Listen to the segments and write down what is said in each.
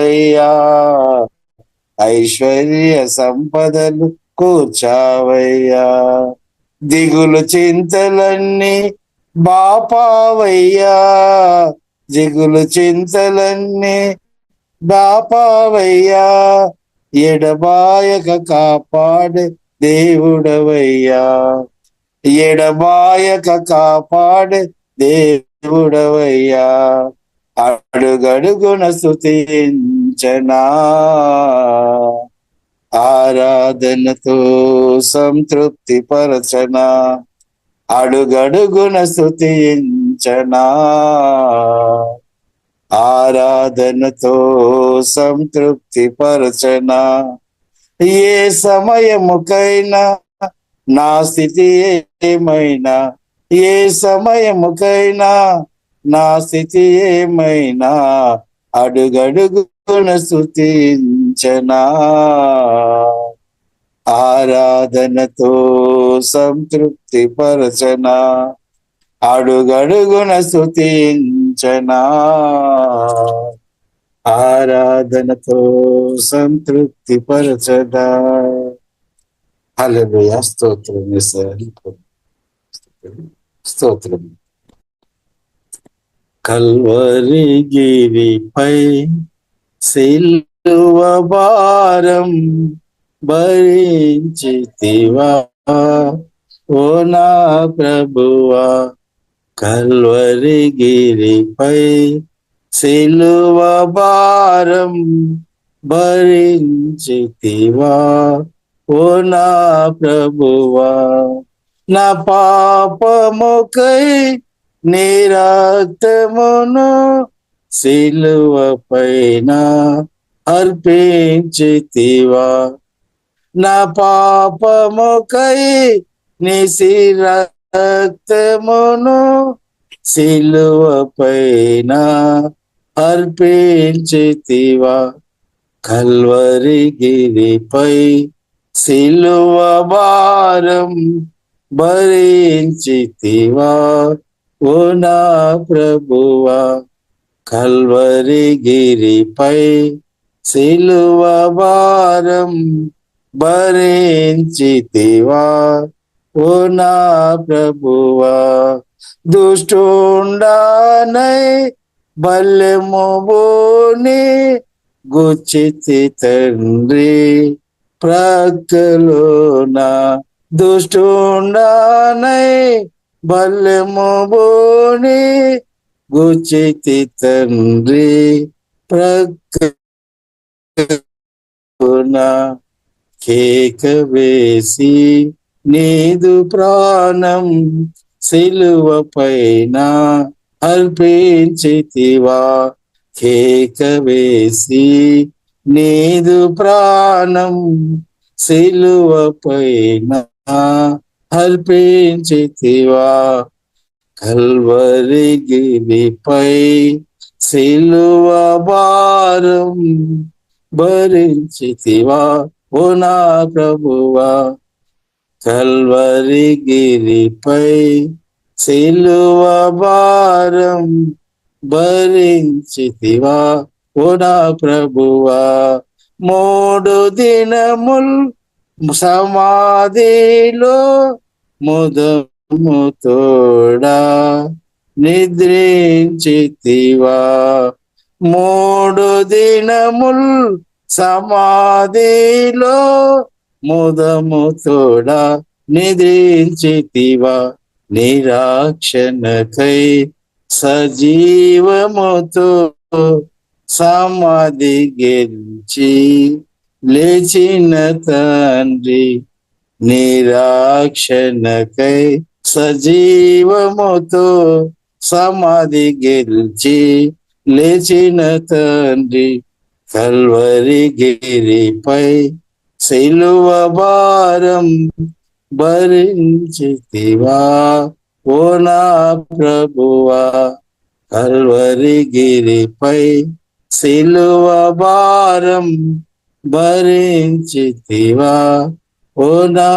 అయ్యా ఐశ్వర్య సంపదలు కూర్చావయ్యా, దిగులు చింతలన్నీ బాపావయ్యా, దిగులు చింతలన్నీ బాపావయ్యా, ఎడబాయక కాపాడే దేవుడవయ్యా, ఎడబాయక కాపాడే దేవుడవయ్యా, అడుగడుగున స్తుతించనా, ఆరాధనతో సంతృప్తి పరచనా, అడుగడుగున స్తుతించనా, ఆరాధనతో సంతృప్తి పరచనా, ఏ సమయముకైనా నా స్థితి ఏమైనా, ఏ సమయముకైనా నా స్థితి ఏమైనా, అడుగడుగున స్తుతించనా, ఆరాధనతో సంతృప్తి పరచనా, అడుగడుగున స్తుతించనా, ఆరాధనతో సంతృప్తి పరచదా. హల్లెలూయా. స్తోత్రం యేసయ్యా. స్తోత్రం. కల్వరి గిరిపై సిలువ భారం భరించితివా ఓ నా ప్రభువా, కల్వరి గిరిపై సిలువ భారం భరించితివా ఓ నా ప్రభువా, నా పాపముకై నీ రక్తమును సిలువ పైన అర్పించితివా, నా పాపముకై నీ రక్తమును సిలువ పైన అర్పించితివా, కల్వరి గిరిపై సిలువ భారం భరించితివా ఓ నా ప్రభువా, కల్వరి గిరిపై సిలువ భారం భరించితివా ఓ నా ప్రభువా, దుష్టుండానై బల్లెము బోని గుచ్చితి తండ్రి ప్రక్కలోన, దుష్టుండానై బల్లెము బోని గుచ్చితి తండ్రి ప్రక్కలోన, కేక వేసి నీదు ప్రాణం సిలువ పైన అర్పించితివా, కేక వేసి నీదు ప్రాణం సిలువ పైన అర్పించితివా, కల్వరి గిరిపై సిలువ భారం భరించితివా ఓ నా ప్రభువా, కల్వరి గిరిపై సిలువ భారం భరించితివా ఓ నా ప్రభువా, 3 దినముల్ సమాధిలో ముదము తోడా నిద్రించితివా, 3 దినముల్ సమాధిలో ముదము తోడా నిద్రించితివా, నిరాక్షణకై సజీవముతో సమాధి గెలిచి లేచిన తండ్రి, నిరాక్షణకై సజీవముతో సమాధి గెలిచి లేచిన తండ్రి, కల్వరి గిరిపై సిలువ భారం భరించితివా ఓ నా ప్రభువా, కల్వరి గిరిపై సిలువ భారం భరించితివా ఓ నా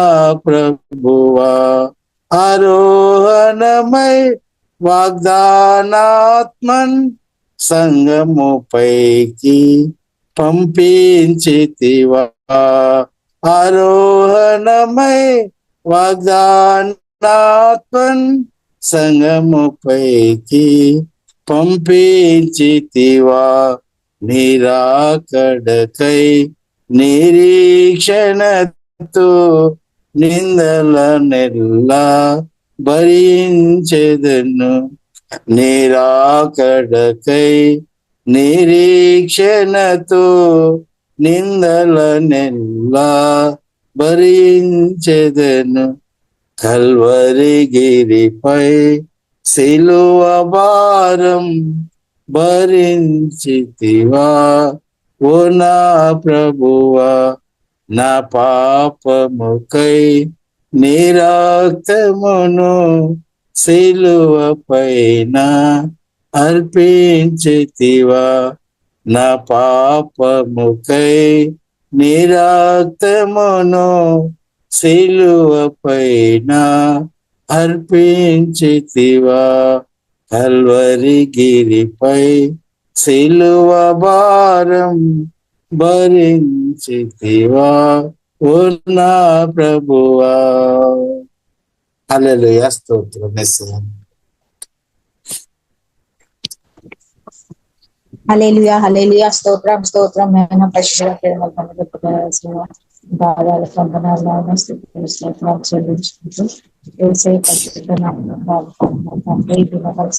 ప్రభువా, ఆరోహణమై వాగ్దానాత్మన్ సంగము పైకి పంపించితివా. ఆరోహణమై వాగ్దానాత్మన్ సంగముపైకి పంపించితివా. నిరాకడకై నిరీక్షణతో నిందల నెల్లా భరించెదను. నిరాకడకై నిరీక్షణతో నిందల నెల్లా భరించెదను. కల్వరి గిరిపై సిలువ భారం భరించితివా. ఓ నా ప్రభువా, నా పాపముకై నిరక్తమును సిలువ పైన అర్పించితివా. నా పాపముకై నిరక్తమును సిలువ పైన అర్పించితివా. కల్వరి గిరిపై సిలువ భారం భరించితివా. ఓ నా ప్రభువా. హల్లెలూయా. స్తోత్రం యేసయ్యా. హల్లెలూయా హల్లెలూయా. స్తోత్రం స్తోత్రం. నేను పరిశుద్ధ బాధాల సంబంధాలను స్తోత్రాలు చెల్లించుకుంటూ ఏసే పరిశుద్ధ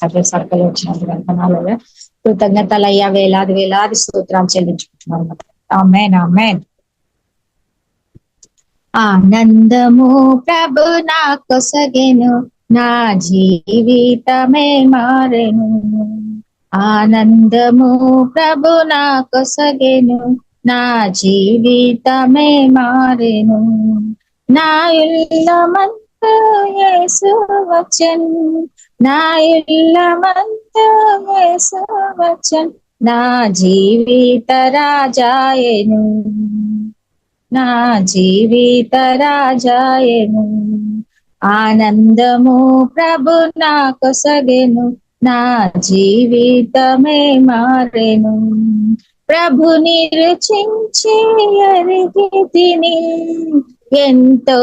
సభ్య సర్కలు వచ్చినట్టు వందనాలయ్యా, కృతజ్ఞతలయ్యా, వేలాది వేలాది స్తోత్రాలు చెల్లించుకుంటున్నాను. ఆమేన్ ఆమేన్. ఆనందము ప్రభు నా కొసగెను, నా జీవితమే మారెను. ఆనందము ప్రభు నా కొసగెను, నా జీవితమే మారెను. నా ఇల్లమంతా యేసు వచ్చెను, నా ఇల్లమంతా యేసు వచ్చెను. నా జీవిత రాజాయెను, నా జీవిత రాజాయెను. ఆనందము ప్రభు నా కొసగెను, నా జీవితమే మారెను. ప్రభుని రుచించి ఎరిగి తిని, ఎంతో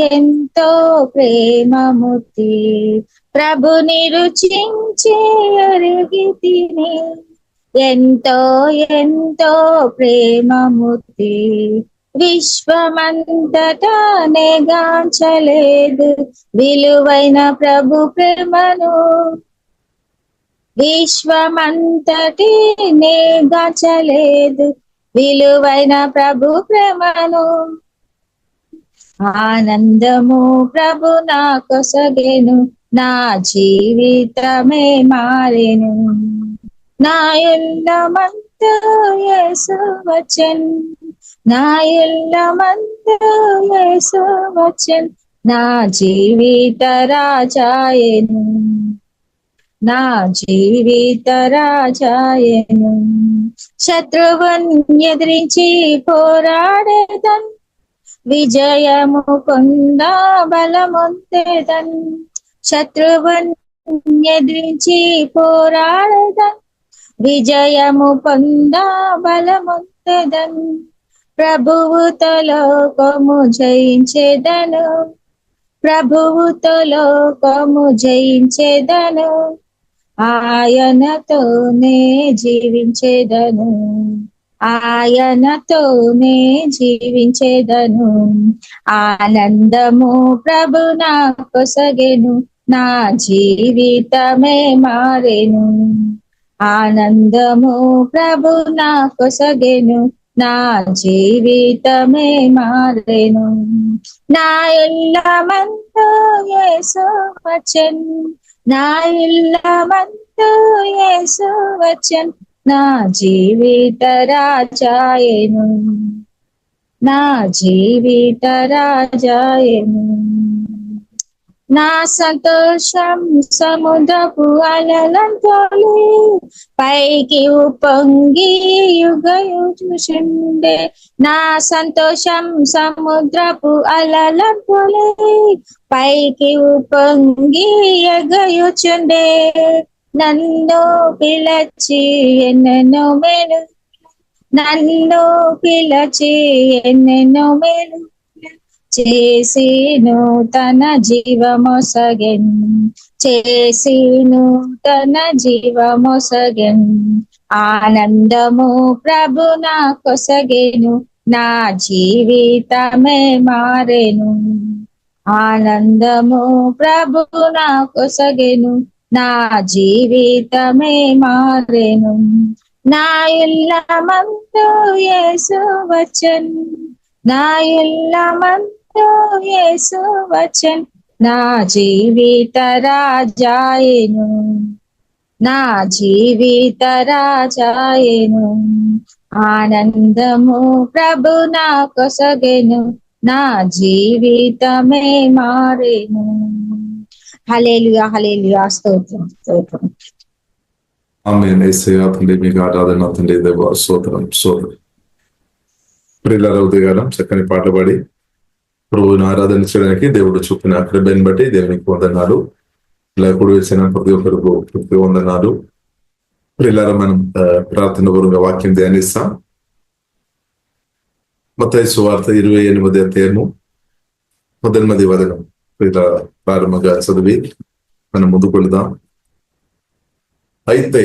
ఎంతో ప్రేమముతి. ప్రభుని రుచించి ఎరిగి తిని, ఎంతో ఎంతో ప్రేమముతి. విశ్వమంతటానే గాంచలేదు విలువైన ప్రభు ప్రేమను, విశ్వమంతటినే గాంచలేదు విలువైన ప్రభు ప్రేమను. ఆనందము ప్రభు నా కొసగెను, నా జీవితమే మారెను. నా ఇల్లమంతా యేసు వచ్చెను, నా ఇల్లమంతా యేసు వచ్చెను. నా జీవిత రాజాయెను, నా జీవిత రాజాయెను. శత్రువుని ఎదిరించి పోరాడేదన్, విజయము పొంద బలమొందేదన్. శత్రువుని ఎదిరించి పోరాడేదన్, విజయము పొంద బలమొందేదన్. ప్రభువుతో లోకము జయించేదను, ప్రభువుతో లోకము జయించేదను. ఆయనతోనే జీవించేదను, ఆయనతోనే జీవించేదను. ఆనందము ప్రభు నా కొసగెను, నా జీవితమే మారెను. ఆనందము ప్రభు నా కొసగెను, నా జీవితమే మారెను. నా ఇల్లమంతా యేసు వచ్చెను, నా ఇల్లమంతా యేసు వచ్చెను. నా జీవిత రాజాయెను, నా జీవిత రాజాయెను. నా సంతోషం సముద్రపు అలలంతోలే, పైకి ఉప్పొంగి యుగయుచుండే. నా సంతోషం సముద్రపు అలలంతోలే, పైకి ఉప్పొంగి ఎగయుచుండే. నన్ను పిలచి ఎన్నెన్నో మేలు నన్ను పిలచి ఎన్నెన్నో మేలు చేసిను తన జీవమొసగెన్, చేసిను తన జీవమొసగెన్. ఆనందము ప్రభు నా కొసగెను, నా జీవితమే మారెను. ఆనందము ప్రభు నా కొసగెను, నా జీవితమే మారెను. నా ఇల్లమందు యేసు వచ్చెను, నా ఇల్లమందు యేసు వచ్చెను, నా జీవిత రాజాయెను, నా జీవిత రాజాయెను. ఆనందము ప్రభు నా కొసగెను, నా జీవితమే మారెను. హల్లెలూయా హల్లెలూయా. స్తోత్రం స్తోత్రం. ఆమేన్. యేసయ్యా తండ్రి మీకు ఆరాధన తండ్రి, దేవా స్తోత్రం స్తోత్రం. ప్రియులారా ఉదయకాలం చక్కని పాటలు పాడి ప్రభువుని ఆరాధించడానికి దేవుడు చూపిన కృపను బట్టి దేవునికి వందనాలు. ఇలా కూడి వచ్చిన ప్రతి ఒక్కరికి ప్రతి వందనాలు. ప్రియులారా మనం ప్రార్థన పూర్వక వాక్యం ధ్యానిస్తాం. మత్తయి సువార్త 28వ అధ్యాయము 18వ వచనం ప్రియులారా ప్రారంభంగా చదివి మనం ముందుకు వెళదాం. అయితే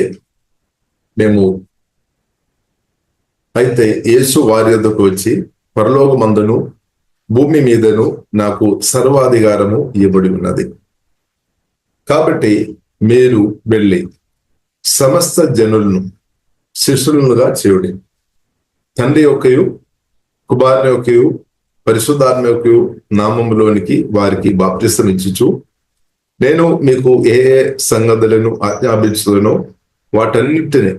యేసు వారి యొద్దకు వచ్చి, పరలోకమందును భూమి మీదను నాకు సర్వాధికారము ఇవ్వబడి ఉన్నది. కాబట్టి మీరు వెళ్ళి సమస్త జనులను శిష్యులుగా చేయుడి. తండ్రి యొక్కయు కుమారుని యొక్కయు పరిశుద్ధాత్మ యొక్కయు నామములోనికి వారికి బాప్తిసం ఇచ్చుచు, నేను మీకు ఏ ఏ సంగతులను ఆజ్ఞాపించుదునో వాటన్నిటిని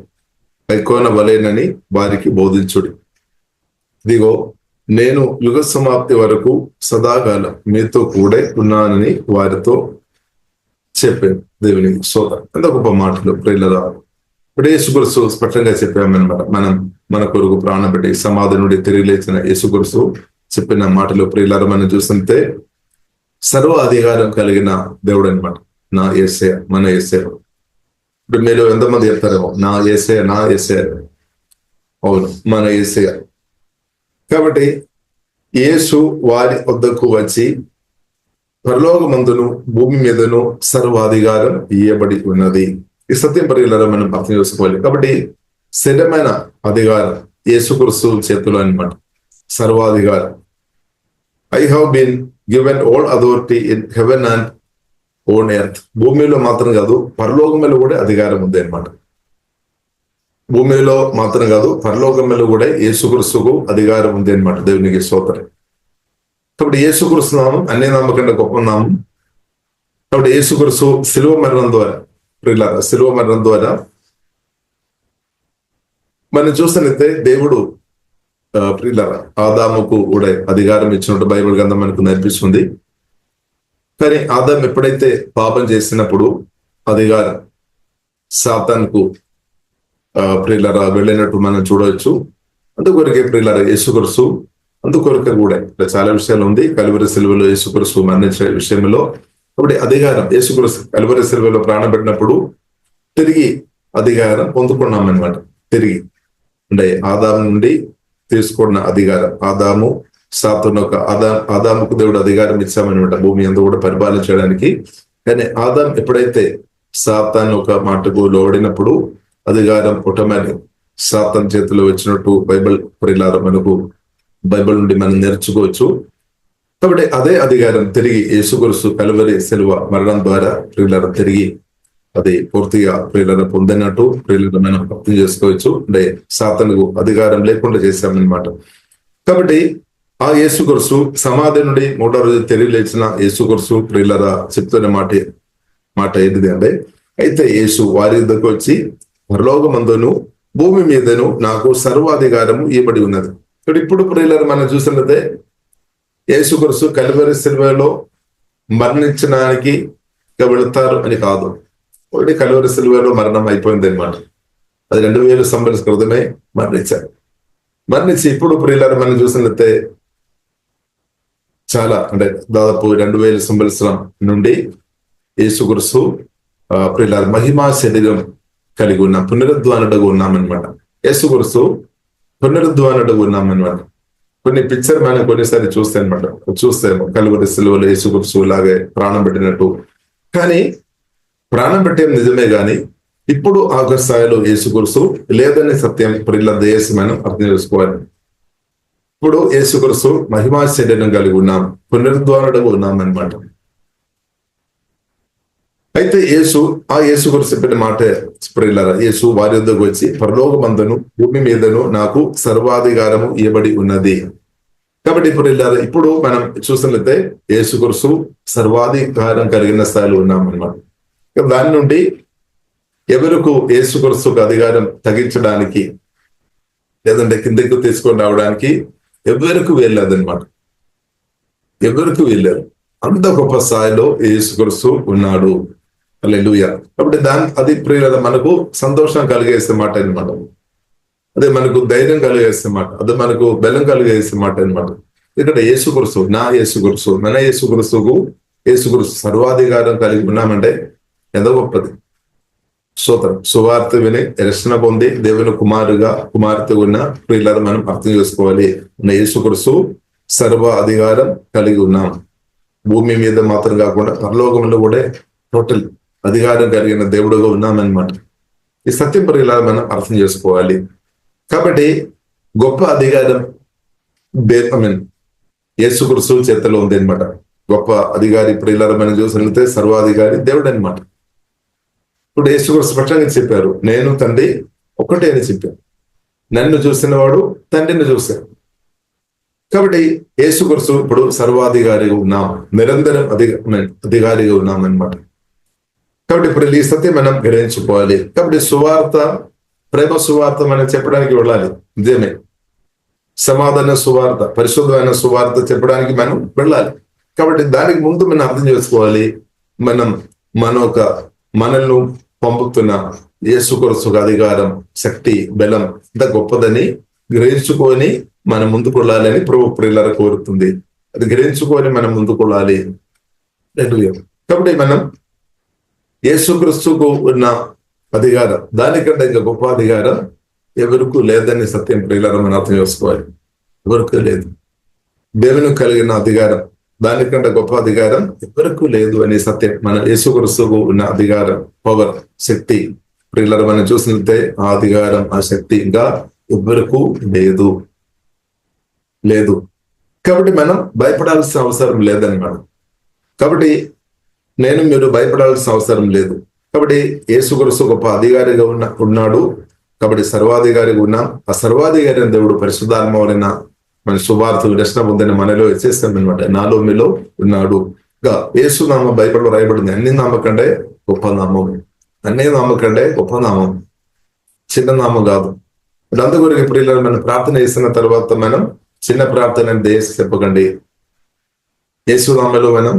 కైకొనవలెనని వారికి బోధించుడి. ఇదిగో నేను యుగ సమాప్తి వరకు సదాకాలం మీతో కూడా ఉన్నానని వారితో చెప్పాను. దేవునికి స్తోత్రం. ఎంత గొప్ప మాటలు ప్రియులారా. ఇప్పుడు యేసుక్రీస్తు స్పష్టంగా చెప్పామన్నమాట. మన కొరకు ప్రాణం పెట్టి సమాధి నుండి తిరిగి లేచిన యేసుక్రీస్తు చెప్పిన మాటలు ప్రియులారా మనం చూస్తుంటే సర్వ అధికారం కలిగిన దేవుడు అనమాట నా యేసయ్య, మన యేసయ్య. ఇప్పుడు మీరు ఎంతమంది చెప్తారేమో నా యేసయ్య, నా యేసయ్య. అవును, మన యేసయ్య. కాబట్టి యేసు వారి వద్దకు వచ్చి, పరలోకమందును భూమి మీదను సర్వాధికారం ఇయ్యబడి ఉన్నది. ఈ సత్యం ప్రియులారా మనం అర్థం చేసుకోవాలి. కాబట్టి స్థిరమైన అధికారం యేసుక్రీస్తు చేతులు అనమాట, సర్వాధికారం. I have been given all authority in heaven and on earth. భూమిలో మాత్రం కాదు, పరలోకములో కూడా అధికారం ఉంది అనమాట. భూమిలో మాత్రం కాదు, పరలోకములో కూడా యేసుక్రీస్తుకు అధికారం ఉంది అనమాట. దేవునికి స్తోత్రం. కాబట్టి యేసుక్రీస్తు నామం అన్ని నామం కంటే గొప్ప నామం. కాబట్టి యేసుక్రీస్తు శిలువ మరణం ద్వారా ప్రియులారా, శిలువ మరణం ద్వారా మనం చూస్తున్నట్లయితే దేవుడు ప్రియులారా ఆదాముకు కూడా అధికారం ఇచ్చినట్టు బైబిల్ గ్రంథం మనకు నేర్పిస్తుంది. కానీ ఆదాం ఎప్పుడైతే పాపం చేసినప్పుడు అధికారం సాతానుకు ప్రియులారా వెళ్ళినట్టు మనం చూడవచ్చు. అందుకొరకే ప్రియులారా యేసుక్రీస్తు అందుకొరకే కూడా చాలా విషయాలు ఉంది. కలువరి సిలువలో యేసుక్రీస్తు మరణించే విషయంలో కాబట్టి అధికారం యేసుక్రీస్తు కలువరి సిలువలో ప్రాణం పెట్టినప్పుడు తిరిగి అధికారం పొందుకున్నాం అనమాట. తిరిగి అంటే ఆదాము నుండి తీసుకున్న అధికారం, ఆదాము సాతాను ఒక ఆదాముకు దేవుడు అధికారం ఇచ్చామనమాట భూమి అంతా కూడా పరిపాలించడానికి. కానీ ఆదాం ఎప్పుడైతే సాతాను ఒక మాటకు లోబడినప్పుడు అధికారం పుట్టమని సాతాను చేతిలో వచ్చినట్టు బైబిల్ ప్రియులారా మనకు బైబిల్ నుండి మనం నేర్చుకోవచ్చు. కాబట్టి అదే అధికారం తిరిగి యేసుక్రీస్తు కలువరి సిలువ మరణం ద్వారా ప్రియులారా తిరిగి అది పూర్తిగా ప్రియులను పొందినట్టు ప్రియులను మనం అర్థం చేసుకోవచ్చు. అంటే సాతానుకు అధికారం లేకుండా చేశామన్నమాట. కాబట్టి ఆ యేసుక్రీస్తు సమాధి నుండి 3వ రోజు తిరిగి లేచిన యేసుక్రీస్తు ప్రియులరా చెప్తున్న మాట ఏంటిది అంటే, అయితే యేసు వారి వద్దకు వచ్చి, పరలోకమందును భూమి మీదను నాకు సర్వాధికారము ఇవ్వబడి ఉన్నది. ఇప్పుడు ప్రియులరా మనం చూసినట్లయితే యేసుక్రీస్తు కలువరి సిలువలో మరణించడానికి వెళుతారు అని కాదు. ఒకటి కలువరి సిలువలో మరణం అయిపోయింది అనమాట. అది 2000 సంవత్సరాల క్రితమే మరణించారు. మరణించి ఇప్పుడు ప్రియులారా మనం చూసినట్లయితే చాలా అంటే దాదాపు 2000 సంవత్సరం నుండి యేసుక్రీస్తు ప్రియులారా మహిమా శరీరం కలిగి ఉన్న పునరుద్ధానుడుగా ఉన్నామన్నమాట. యేసుక్రీస్తు పునరుద్ధానుడు ఉన్నాం అనమాట. కొన్ని పిక్చర్ మనం కొన్నిసారి చూస్తాము కలువరి సిలువలో యేసుక్రీస్తు లాగే ప్రాణం పెట్టినట్టు. కానీ ప్రాణం పెట్టేది నిజమే గాని ఇప్పుడు ఆ స్థాయిలో యేసుక్రీస్తు లేదని సత్యం ప్రియుల దయచేసి మనం అర్థం చేసుకోవాలి. ఇప్పుడు యేసుక్రీస్తు మహిమా శరీరం కలిగి ఉన్నాం, పునరుద్ధానుడు ఉన్నాం అనమాట. అయితే యేసుక్రీస్తు చెప్పిన మాట ప్రియులారా, యేసు వారి వద్దకు వచ్చి పరలోకమందును భూమి మీదను నాకు సర్వాధికారము ఇవ్వబడి ఉన్నది. కాబట్టి ప్రియులారా, ఇప్పుడు మనం చూసినట్లయితే యేసుక్రీస్తు సర్వాధికారం కలిగిన స్థాయిలో ఉన్నాం అనమాట. దాని నుండి ఎవరికి యేసుక్రీస్తుకు అధికారం తగ్గించడానికి లేదంటే కిందకు తీసుకొని రావడానికి ఎవరికి వెళ్ళలేదన్నమాట. ఎవరికి వెళ్ళారు. అంత గొప్ప స్థాయిలో యేసుక్రీస్తు ఉన్నాడు. హల్లెలూయా. కాబట్టి అది ప్రియుల మనకు సంతోషం కలిగేసే మాట అనమాట. అదే మనకు ధైర్యం కలిగేసే మాట, అదే మనకు బలం కలిగేసే మాట అనమాట. ఇక్కడ యేసుక్రీస్తు మన యేసుక్రీస్తు సర్వాధికారం కలిగి ఉన్నామంటే ఎంత గొప్పది. స్తోత్రం. సువార్త విని రక్షణ పొంది దేవుని కుమార్తె ఉన్న ప్రియులను మనం అర్థం చేసుకోవాలి. మన యేసుక్రీస్తు సర్వ అధికారం కలిగి ఉన్నాం. భూమి మీద మాత్రం కాకుండా పరలోకంలో కూడా టోటల్ అధికారం కలిగిన దేవుడుగా ఉన్నామన్నమాట. ఈ సత్యం ప్రియులను మనం అర్థం చేసుకోవాలి. కాబట్టి గొప్ప అధికారం యేసుక్రీస్తు చేతిలో ఉంది అనమాట. గొప్ప అధికారి ప్రియులను మనం చూసినట్లయితే సర్వాధికారి దేవుడు అనమాట. ఇప్పుడు యేసుక్రీస్తు స్పష్టంగా చెప్పారు, నేను తండ్రి ఒకటే అని చెప్పారు. నన్ను చూసినవాడు తండ్రిని చూశారు. కాబట్టి యేసుక్రీస్తు ఇప్పుడు సర్వాధికారిగా ఉన్నాం, నిరంతరం అధికారిగా ఉన్నాం అనమాట. కాబట్టి ఇప్పుడు ఈ సత్యం మనం గ్రహించుకోవాలి. కాబట్టి ప్రేమ సువార్త మనం చెప్పడానికి వెళ్ళాలి, నిజమే. సమాధాన సువార్త, పరిశుద్ధమైన సువార్త చెప్పడానికి మనం వెళ్ళాలి. కాబట్టి దానికి ముందు మనం అర్థం చేసుకోవాలి, మనల్ని పంపుతున్న యేసుక్రీస్తు అధికారం, శక్తి, బలం ఇంత గొప్పదని గ్రహించుకొని మనం ముందుకు వెళ్ళాలని ప్రభు ప్రియులను కోరుతుంది. అది గ్రహించుకొని మనం ముందుకు వెళ్ళాలి. కాబట్టి మనం యేసుక్రీస్తుకు ఉన్న అధికారం, దానికంటే ఇంకా గొప్ప అధికారం ఎవరికి లేదని సత్యం ప్రియులను మనం అర్థం చేసుకోవాలి. ఎవరికి లేదు. దేవునికి కలిగిన అధికారం, దానికంటే గొప్ప అధికారం ఎవరికి లేదు అనే సత్యం. మన యేసుక్రీస్తుకు ఉన్న అధికారం, పవర్, శక్తి ప్రియులను మనం చూసినట్లయితే ఆ అధికారం, ఆ శక్తి ఇంకా ఎవరికి లేదు. కాబట్టి మనం భయపడాల్సిన అవసరం లేదన్నమాట. కాబట్టి మీరు భయపడాల్సిన అవసరం లేదు. కాబట్టి యేసుక్రీస్తు గొప్ప అధికారిగా ఉన్నాడు. కాబట్టి సర్వాధికారిగా ఉన్నాం. ఆ సర్వాధికారి దేవుడు పరిశుద్ధాత్మ వలన మన సువార్త రక్షణ పొందిన మనలో వచ్చేస్తామన్నమాట. నాలో మీలో ఉన్నాడు. యేసు నామం బైబిల్లో రాయబడింది. అన్ని నామకంటే గొప్ప నామం, గొప్ప నామం, చిన్న నామం కాదు. అందుకొరకు ఇప్పుడు మనం ప్రార్థన చేసిన తర్వాత మనం చిన్న ప్రార్థన దేశ చెప్పకండి. యేసు నామలో మనం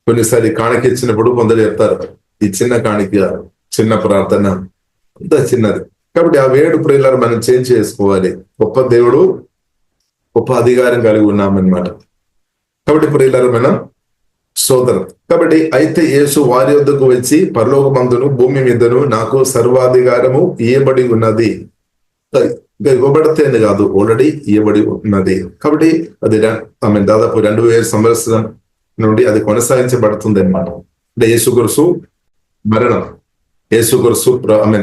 కొన్నిసారి కాணிక ఇచ్చినప్పుడు కొందరు చెప్తారు, ఈ చిన్న కాணிక, చిన్న ప్రార్థన అంత చిన్నది. కాబట్టి ఆ వేడు ప్రియులను మనం చేంజ్ చేసుకోవాలి. గొప్ప దేవుడు, గొప్ప అధికారం కలిగి ఉన్నామన్నమాట. కాబట్టి ప్రియులను మనం సోదరు. కాబట్టి అయితే యేసు వారి వద్దకు వచ్చి పరలోకమందును భూమి మీదను నాకు సర్వాధికారము ఇయ్యబడి ఉన్నది. ఇవ్వబడితేనే కాదు, ఆల్రెడీ ఇవ్వబడి ఉన్నది. కాబట్టి అది దాదాపు 2000 సంవత్సరం నుండి అది కొనసాగించబడుతుంది అనమాట. అంటే యేసుక్రీస్తు మరణం, యేసుక్రీస్తు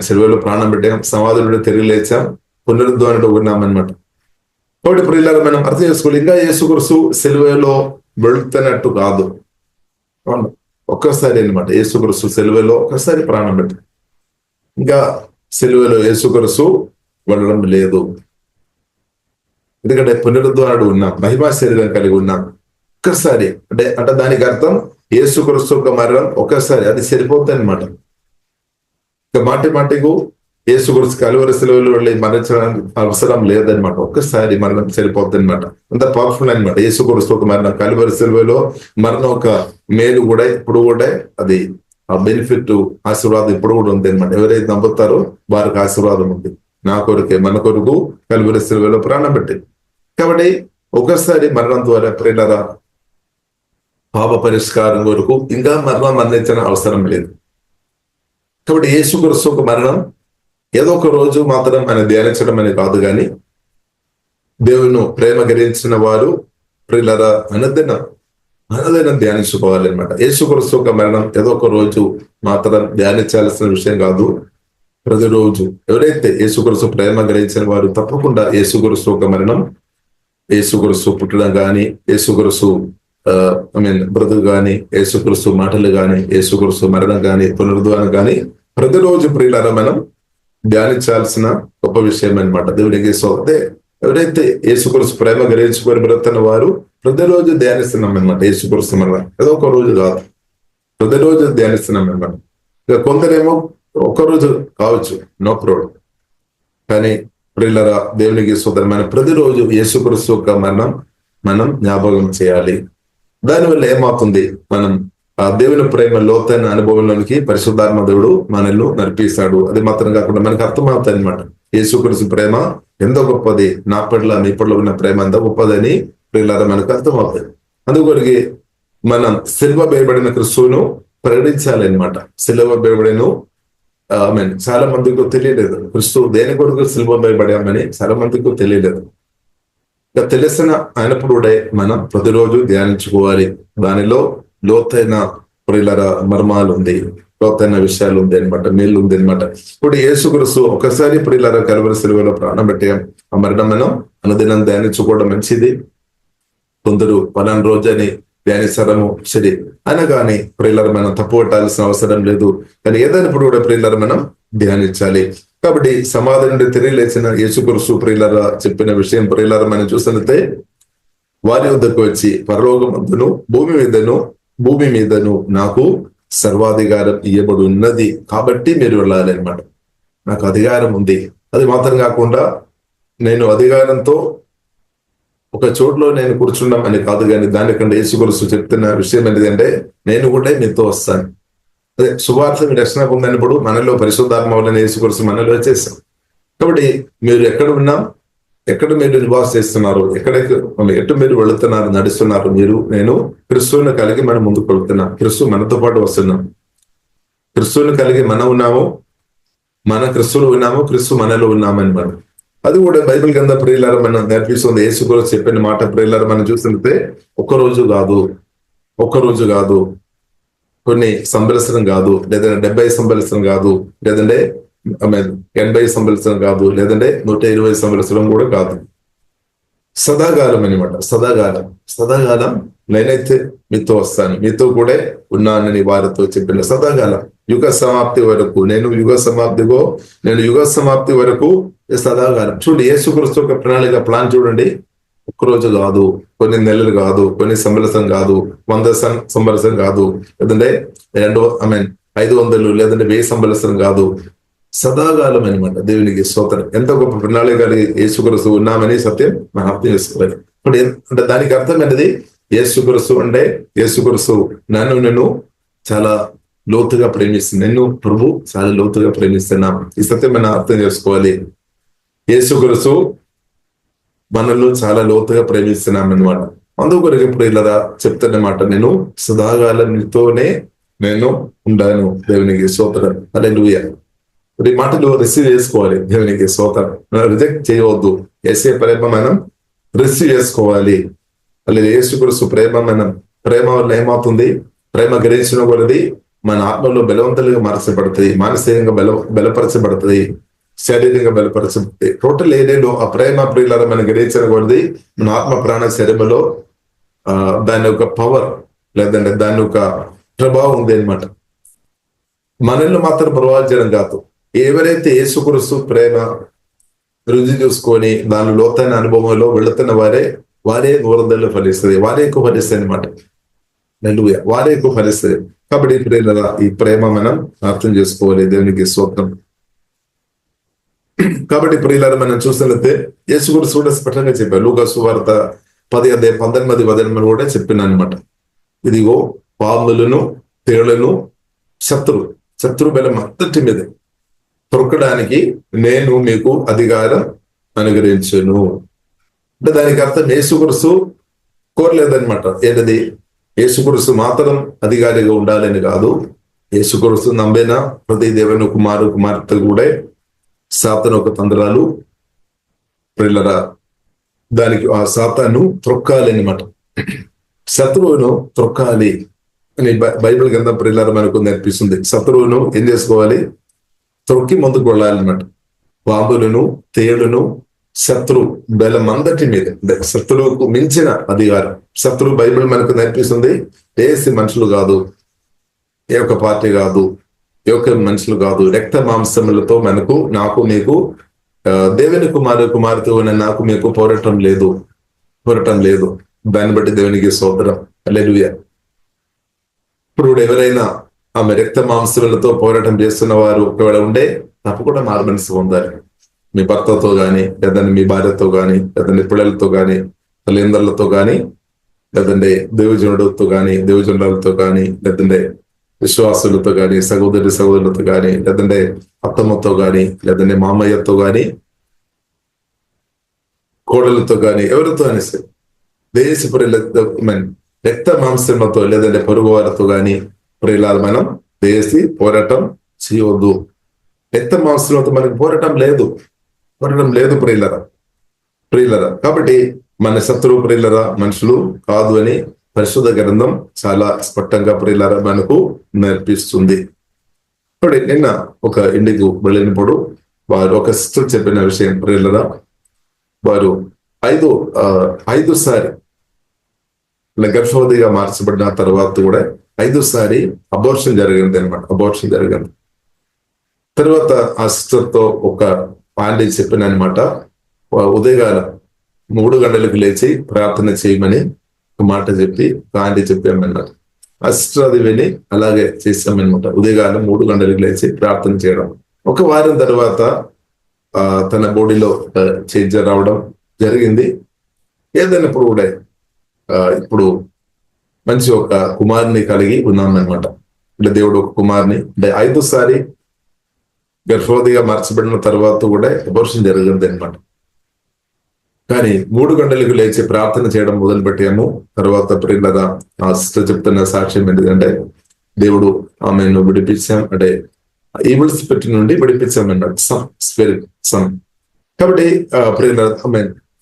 సెలవులో ప్రాణం పెట్టాం, సమాధులు తిరిగి లేచాం, పునరుద్ధానుడు ఉన్నామన్నమాట. కాబట్టి ప్రియులారా మనం అర్థం చేసుకోవాలి, ఇంకా యేసుక్రీస్తు సెలవులో వెళుతున్నట్టు కాదు. ఒక్కసారి అనమాట యేసుక్రీస్తు సెలవులో ఒక్కసారి ప్రాణం పెట్టాం, ఇంకా సెలవులో యేసుక్రీస్తు వెళ్ళడం లేదు. ఎందుకంటే పునరుద్ధానుడు ఉన్నాం, మహిమా శరీరం కలిగి ఉన్నాం. ఒక్కసారి అంటే దానికి అర్థం యేసుక్రీస్తు యొక్క మరణం ఒక్కసారి, అది సరిపోతుంది అనమాట. ఇక మాటికు యేసుక్రీస్తు కలువరి సిలువలో వెళ్ళి మరణించడానికి అవసరం లేదనమాట. ఒక్కసారి మరణం సరిపోతుంది అనమాట. అంత పవర్ఫుల్ అనమాట యేసుక్రీస్తు ఒక మరణం. కలువరి సిలువలో మరణం ఒక మేలు కూడా ఇప్పుడు కూడా అది ఆ బెనిఫిట్, ఆశీర్వాదం ఇప్పుడు కూడా ఉంది అనమాట. ఎవరైతే నమ్ముతారో వారికి ఆశీర్వాదం ఉంది. నా కొరకే, మన కొరకు కలువరి సిలువలో ప్రాణం పెట్టింది. కాబట్టి ఒకసారి మరణం ద్వారా ప్రేరణ పాప పరిష్కారం కొరకు ఇంకా మరణించిన అవసరం లేదు. కాబట్టి యేసుక్రీస్తు ఒక మరణం ఏదో ఒక రోజు మాత్రం ఆయన ధ్యానించడం అని కాదు, కానీ దేవుని ప్రేమ గ్రహించిన వారు ప్రియులారా అనుదినం ధ్యానించుకోవాలన్నమాట. యేసుక్రీస్తు యొక్క మరణం ఏదో ఒక రోజు మాత్రం ధ్యానించాల్సిన విషయం కాదు, ప్రతిరోజు. ఎవరైతే యేసుక్రీస్తు ప్రేమ గ్రహించిన వారు తప్పకుండా యేసుక్రీస్తు యొక్క మరణం, యేసుక్రీస్తు పుట్టడం కానీ, యేసుక్రీస్తు బ్రతుకు కానీ, యేసుక్రీస్తు మాటలు కానీ, యేసుక్రీస్తు మరణం కానీ, పునరుద్ధానం కానీ ప్రతిరోజు ప్రియులారా మనం ధ్యానించాల్సిన గొప్ప విషయం అనమాట. దేవునికి సోతే ఎవరైతే యేసుక్రీస్తు ప్రేమ గ్రహించుకొని బ్రతున్న వారు ప్రతిరోజు ధ్యానిస్తున్నాం అనమాట. యేసుక్రీస్తు మరణం ఏదో ఒక రోజు కాదు, ప్రతిరోజు ధ్యానిస్తున్నాం అనమాట. ఇక కొందరేమో ఒక్కరోజు కావచ్చు, నో ప్రాబ్లం. కానీ ప్రియులారా దేవునికి సోదరు, మనం ప్రతిరోజు యేసుక్రీస్తు యొక్క మరణం మనం జ్ఞాపకం చేయాలి. దానివల్ల ఏమవుతుంది, మనం ఆ దేవుని ప్రేమ లోతైన అనుభవంలోనికి పరిశుద్ధాత్మ దేవుడు మనల్ని నడిపిస్తాడు. అది మాత్రం కాకుండా మనకు అర్థమవుతుంది అనమాట. యేసుక్రీస్తు ప్రేమ ఎంతో గొప్పది, నా పట్ల మీ పట్ల ఉన్న ప్రేమ ఎంత గొప్పదని ప్రియులారా మనకు అర్థమవుతుంది. అందుకొరికి మనం సిలువ వేయబడిన క్రీస్తును ప్రకటించాలి అనమాట. సిలువ వేయబడిను చాలా మందికి తెలియలేదు, క్రీస్తు దేని కొరకు సిలువ వేయబడామని చాలా మందికి తెలియలేదు. ఇక తెలిసిన అయినప్పుడు మనం ప్రతిరోజు ధ్యానించుకోవాలి. దానిలో లోతైన ప్రియులారా మర్మాలు ఉంది, లోతైన విషయాలు ఉంది అనమాట, మేలు ఉంది అనమాట. ఇప్పుడు యేసుక్రీస్తు ఒకసారి ప్రియులారా కల్వరి సిలువలో ప్రాణం పెట్టాం. ఆ మరణం మనం అనుదినం ధ్యానించుకోవడం మంచిది. కొందరు పలానా రోజని ధ్యానిస్తారము, సరే అనగాని ప్రియులారా మనం తప్పు పట్టాల్సిన అవసరం లేదు. కానీ ఏదైనప్పుడు కూడా ప్రియులారా మనం ధ్యానించాలి. కాబట్టి సమాధి నుండి తిరిగి లేచిన యేసుక్రీస్తు ప్రియులారా చెప్పిన విషయం ప్రియులారా మనం చూసినట్లయితే, వారి వద్దకు వచ్చి పరలోకమందును భూమి మీదను నాకు సర్వాధికారం ఇవ్వబడి ఉన్నది, కాబట్టి మీరు వెళ్ళాలి అనమాట. నాకు అధికారం ఉంది. అది మాత్రం కాకుండా నేను అధికారంతో ఒక చోట్లో నేను కూర్చున్నాం అని కాదు, కానీ దానికంటే యేసుక్రీస్తు చెప్తున్న విషయం ఏంటంటే, నేను కూడా మీతో వస్తాను. అదే సువార్త మీ రక్షణ పొందినప్పుడు మనలో పరిశుద్ధాత్మ వలన యేసుక్రీస్తు మనలో వచ్చేస్తాం. కాబట్టి మీరు ఎక్కడ ఉన్నా, ఎక్కడ మీరు నివాస చేస్తున్నారు, ఎటు మీరు వెళుతున్నారు, నడుస్తున్నారు, నేను క్రీస్తువుని కలిగి మనం ముందుకు వెళుతున్నాం. క్రీస్తు మనతో పాటు వస్తున్నాం. క్రీస్తువుని కలిగి మనం ఉన్నాము, మన క్రీస్తులో ఉన్నాము, క్రీస్తు మనలో ఉన్నామని మనం. అది కూడా బైబిల్ కింద ప్రియులారా మనం నేర్పిస్తుంది. యేసుక్రీస్తు చెప్పిన మాట ప్రియులారా మనం చూస్తుంటే, ఒక్కరోజు కాదు, కొన్ని సంవత్సరం కాదు, లేదంటే 70 సంవత్సరం కాదు, లేదంటే 80 సంవత్సరం కాదు, లేదంటే 120 సంవత్సరం కూడా కాదు. సదాకాలం అనమాట. సదాకాలం నేనైతే మీతో వస్తాను, మీతో కూడా ఉన్నానని వారితో చెప్పిన సదాకాలం. యుగ సమాప్తి వరకు నేను యుగ సమాప్తి వరకు సదాకాలం. చూడండి యేసుక్రీస్తు యొక్క ప్రణాళిక ప్లాన్ చూడండి. ఒక్కరోజు కాదు, కొన్ని నెలలు కాదు, కొన్ని సంవత్సరం కాదు, 100 సంవత్సరం కాదు, లేదంటే 500 లేదంటే 1000 సంవత్సరం కాదు, సదాకాలం అనమాట. దేవునికి స్తోత్రం. ఎంత గొప్ప ప్రణాళిక యేసుక్రీస్తు ఉన్నామని సత్యం మనం అర్థం చేసుకోవాలి. ఇప్పుడు అంటే దానికి అర్థం ఏంటది, యేసుక్రీస్తు నన్ను చాలా లోతుగా ప్రేమిస్తుంది, నిన్ను ప్రభు చాలా లోతుగా ప్రేమిస్తున్నాం. ఈ సత్యం మనం అర్థం చేసుకోవాలి. యేసుక్రీస్తు మనల్ని చాలా లోతుగా ప్రేమిస్తున్నాం అన్నమాట. అందుకొరకు ఇప్పుడు ఇలా చెప్తున్నమాట, నేను సదాకాలం నీతోనే నేను ఉండాను. దేవునికి స్తోత్రం. హల్లెలూయా. ఈ మాటలు రిసీవ్ చేసుకోవాలి. దేవునికి స్తోత్రం. రిజెక్ట్ చేయవద్దు. యేసే ప్రేమ మనం రిసీవ్ చేసుకోవాలి. అలాగే యేసుక్రీస్తు ప్రేమ వల్ల ఏమవుతుంది, ప్రేమ గ్రహించిన కొలది మన ఆత్మలో బలవంతులుగా మార్చబడుతుంది, మానసికంగా బలపరచబడుతుంది, శారీరకంగా బలపరచబడుతుంది. టోటల్ ఏరియాలో ఆ ప్రేమ ప్రియులారా మనం గ్రహించిన కొలది మన ఆత్మ ప్రాణ శరీరంలో దాని యొక్క పవర్ లేదంటే దాని యొక్క ప్రభావం ఉంది అనమాట. మనల్ని మాత్రం ప్రభావించడం కాదు, ఎవరైతే యేసుక్రీస్తు ప్రేమ రుచి చూసుకొని దాని లోతైన అనుభవంలో వెళుతున్న వారే నూరందల్లో ఫలిస్తుంది, వారే ఎక్కువ ఫలిస్తుంది అనమాట. వారే ఎక్కువ ఫలిస్తుంది. కాబట్టి ప్రియులారా ఈ ప్రేమ మనం అర్థం చేసుకోవాలి. దేవునికి స్తోత్రం. కాబట్టి ప్రియులారా మనం చూసినట్లయితే యేసుక్రీస్తు కూడా స్పష్టంగా చెప్పారు. లూకా సువార్త 10:19 కూడా చెప్పిన అనమాట. ఇదిగో పాములను తేళ్లను శత్రు బలం అంతటి మీద తొక్కడానికి నేను మీకు అధికారం అనుగ్రహించను. అంటే దానికి అర్థం యేసుక్రీస్తు కోరలేదనమాట. ఏంటది, యేసుక్రీస్తు మాత్రం అధికారిగా ఉండాలని కాదు, యేసుక్రీస్తు నమ్మిన ప్రతి దేవుని కుమార్తె కూడా సాతాను ఒక తంత్రాలు ప్రియులరా, దానికి ఆ సాతాను త్రొక్కాలి అనమాట. శత్రువును త్రొక్కాలి అని బైబిల్ గ్రంథం ప్రియులరా మనకు నేర్పిస్తుంది. శత్రువును ఏం చేసుకోవాలి? త్రొక్కి ముందుకు వెళ్ళాలన్నమాట. పాములను, తేళ్లను, శత్రు బలమందటి మీద, శత్రువుకు మించిన అధికారం శత్రువు బైబిల్ మనకు నేర్పిస్తుంది. ఏసి మనుషులు కాదు, ఏ ఒక్క పార్టీ కాదు, ఏ ఒక్క మనుషులు కాదు, రక్త మాంసములతో మనకు, నాకు, మీకు, దేవుని కుమార్తె ఉన్న నాకు మీకు పోరాటం లేదు. దాన్ని బట్టి దేవునికి స్తోత్రం. హల్లెలూయా. ఇప్పుడు ఎవరైనా ఆమె రక్త మాంసములతో పోరాటం చేస్తున్న వారు ఒకవేళ ఉండే తప్పకుండా మారుమనసు పొందాలి. మీ భర్తతో గాని, లేదంటే మీ భార్యతో గాని, లేదంటే పిల్లలతో గాని, తల్లిదండ్రులతో గాని, లేదంటే దేవజనుడితో గాని, దేవజనులతో గాని, లేదంటే విశ్వాసులతో గాని, సహోదరులతో గాని, లేదంటే అత్తమ్మతో గాని, లేదంటే మామయ్యతో గాని, కోడలతో గాని, ఎవరితో అని సరే దేశపురిలతో రక్త మాంసములతో లేదంటే పొరుగు వారితో గాని ప్రియులారా మనం దేశీ పోరాటం చేయవద్దు. రక్త మాంసములతో మనకు పోరాటం లేదు ప్రియులరా. కాబట్టి మన శత్రువు ప్రియులరా మనుషులు కాదు అని పరిశుద్ధ గ్రంథం చాలా స్పష్టంగా ప్రియులరా మనకు నేర్పిస్తుంది. ఇప్పుడు నిన్న ఒక ఇంటికి వెళ్ళినప్పుడు వారు ఒక సిస్టర్ చెప్పిన విషయం ప్రియులరా, వారు ఐదు సారి గర్భవతిగా మార్చబడిన తర్వాత కూడా 5వ సారి అబార్షన్ జరిగింది అనమాట. తర్వాత ఆ సిస్టర్ తో ఒక ఆంటీ చెప్పిన అనమాట, ఉదయకాలం 3 గంటలకు లేచి ప్రార్థన చేయమని ఒక మాట చెప్పి ఆంటీ చెప్పామన్నారు. ఆ సిస్టర్ అది విని అలాగే చేశామన్నమాట. ఉదయకాలం 3 గంటలకు లేచి ప్రార్థన చేయడం. ఒక వారం తర్వాత తన బాడీలో చేంజ్ రావడం జరిగింది. ఏదైనప్పుడు కూడా ఇప్పుడు మంచి ఒక కుమారుని కలిగి ఉన్నామన్నమాట. అంటే దేవుడు ఒక కుమారుని, అంటే 5వ సారి గర్భవతిగా మార్చబడిన తర్వాత కూడా అబార్షన్ జరిగింది అనమాట. కానీ 3 గంటలకు లేచి ప్రార్థన చేయడం మొదలు పెట్టాము. తర్వాత ప్రియులరా ఆ సిస్టర్ చెప్తున్న సాక్ష్యం ఏంటంటే దేవుడు ఆమెను విడిపించాం, అంటే ఈవిల్ స్పిరిట్ నుండి విడిపించామన్నాడు. సమ్ కాబట్టి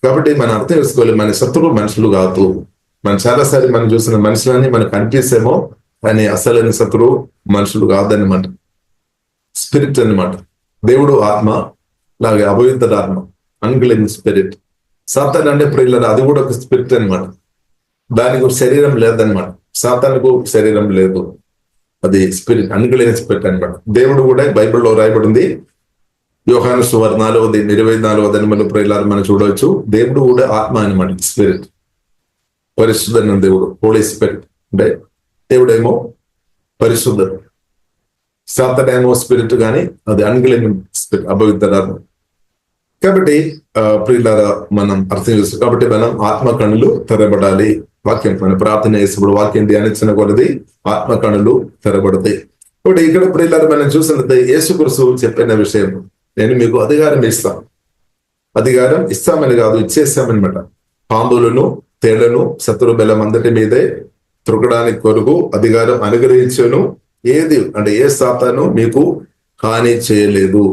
కాబట్టి మనం అర్థం చేసుకోవాలి, మన శత్రువులు మనుషులు కాదు. మనం చాలాసారి మనం చూసిన మనుషులని మనకు అనిపిస్తేమో, కానీ అసలైన శత్రువు మనుషులు కాదనమాట, స్పిరిట్ అనమాట. దేవుడు ఆత్మ, అలాగే అపవిత్ర ఆత్మ, అన్క్లీన్ స్పిరిట్. సాతాను అంటే ప్రియులరా అది కూడా ఒక స్పిరిట్ అనమాట. దానికి ఒక శరీరం లేదనమాట. సాతానుకు శరీరం లేదు, అది స్పిరిట్, అన్క్లీన్ స్పిరిట్ అనమాట. దేవుడు కూడా బైబిల్లో రాయబడింది. యోహాను సువార్త 4:24 ప్రియులారా మనం చూడవచ్చు. దేవుడు కూడా ఆత్మ అనమాట, స్పిరిట్, పరిశుద్ధ దేవుడు, హోలీ స్పిరిట్. అంటే దేవుడేమో పరిశుద్ధుడు, సాతానేమో స్పిరిట్, కానీ అది అన్క్లీన్ స్పిరిట్, అపవిత్రాత్మ. కాబట్టి ప్రియులారా మనం అర్థం చేసుకో. కాబట్టి మనం ఆత్మ కణులు తెరబడాలి. వాక్యం మనం ప్రార్థన చేసినప్పుడు వాక్యం ధ్యానించిన కొలది ఆత్మ కణులు తెరబడతాయి. కాబట్టి ఇక్కడ ప్రియులారా మనం చూసినట్లయితే యేసుక్రీస్తు చెప్పిన విషయం, నేను మీకు అధికారం ఇస్తామని కాదు, ఇచ్చేస్తామన్నమాట. పాంబులను, తేళ్లను, శత్రు బలం అందటి మీదే త్రొక్కడానికి కొరకు అధికారం అనుగ్రహించాను. ఏది అంటే ఏ సాతాను మీకు హాని చేయలేదు.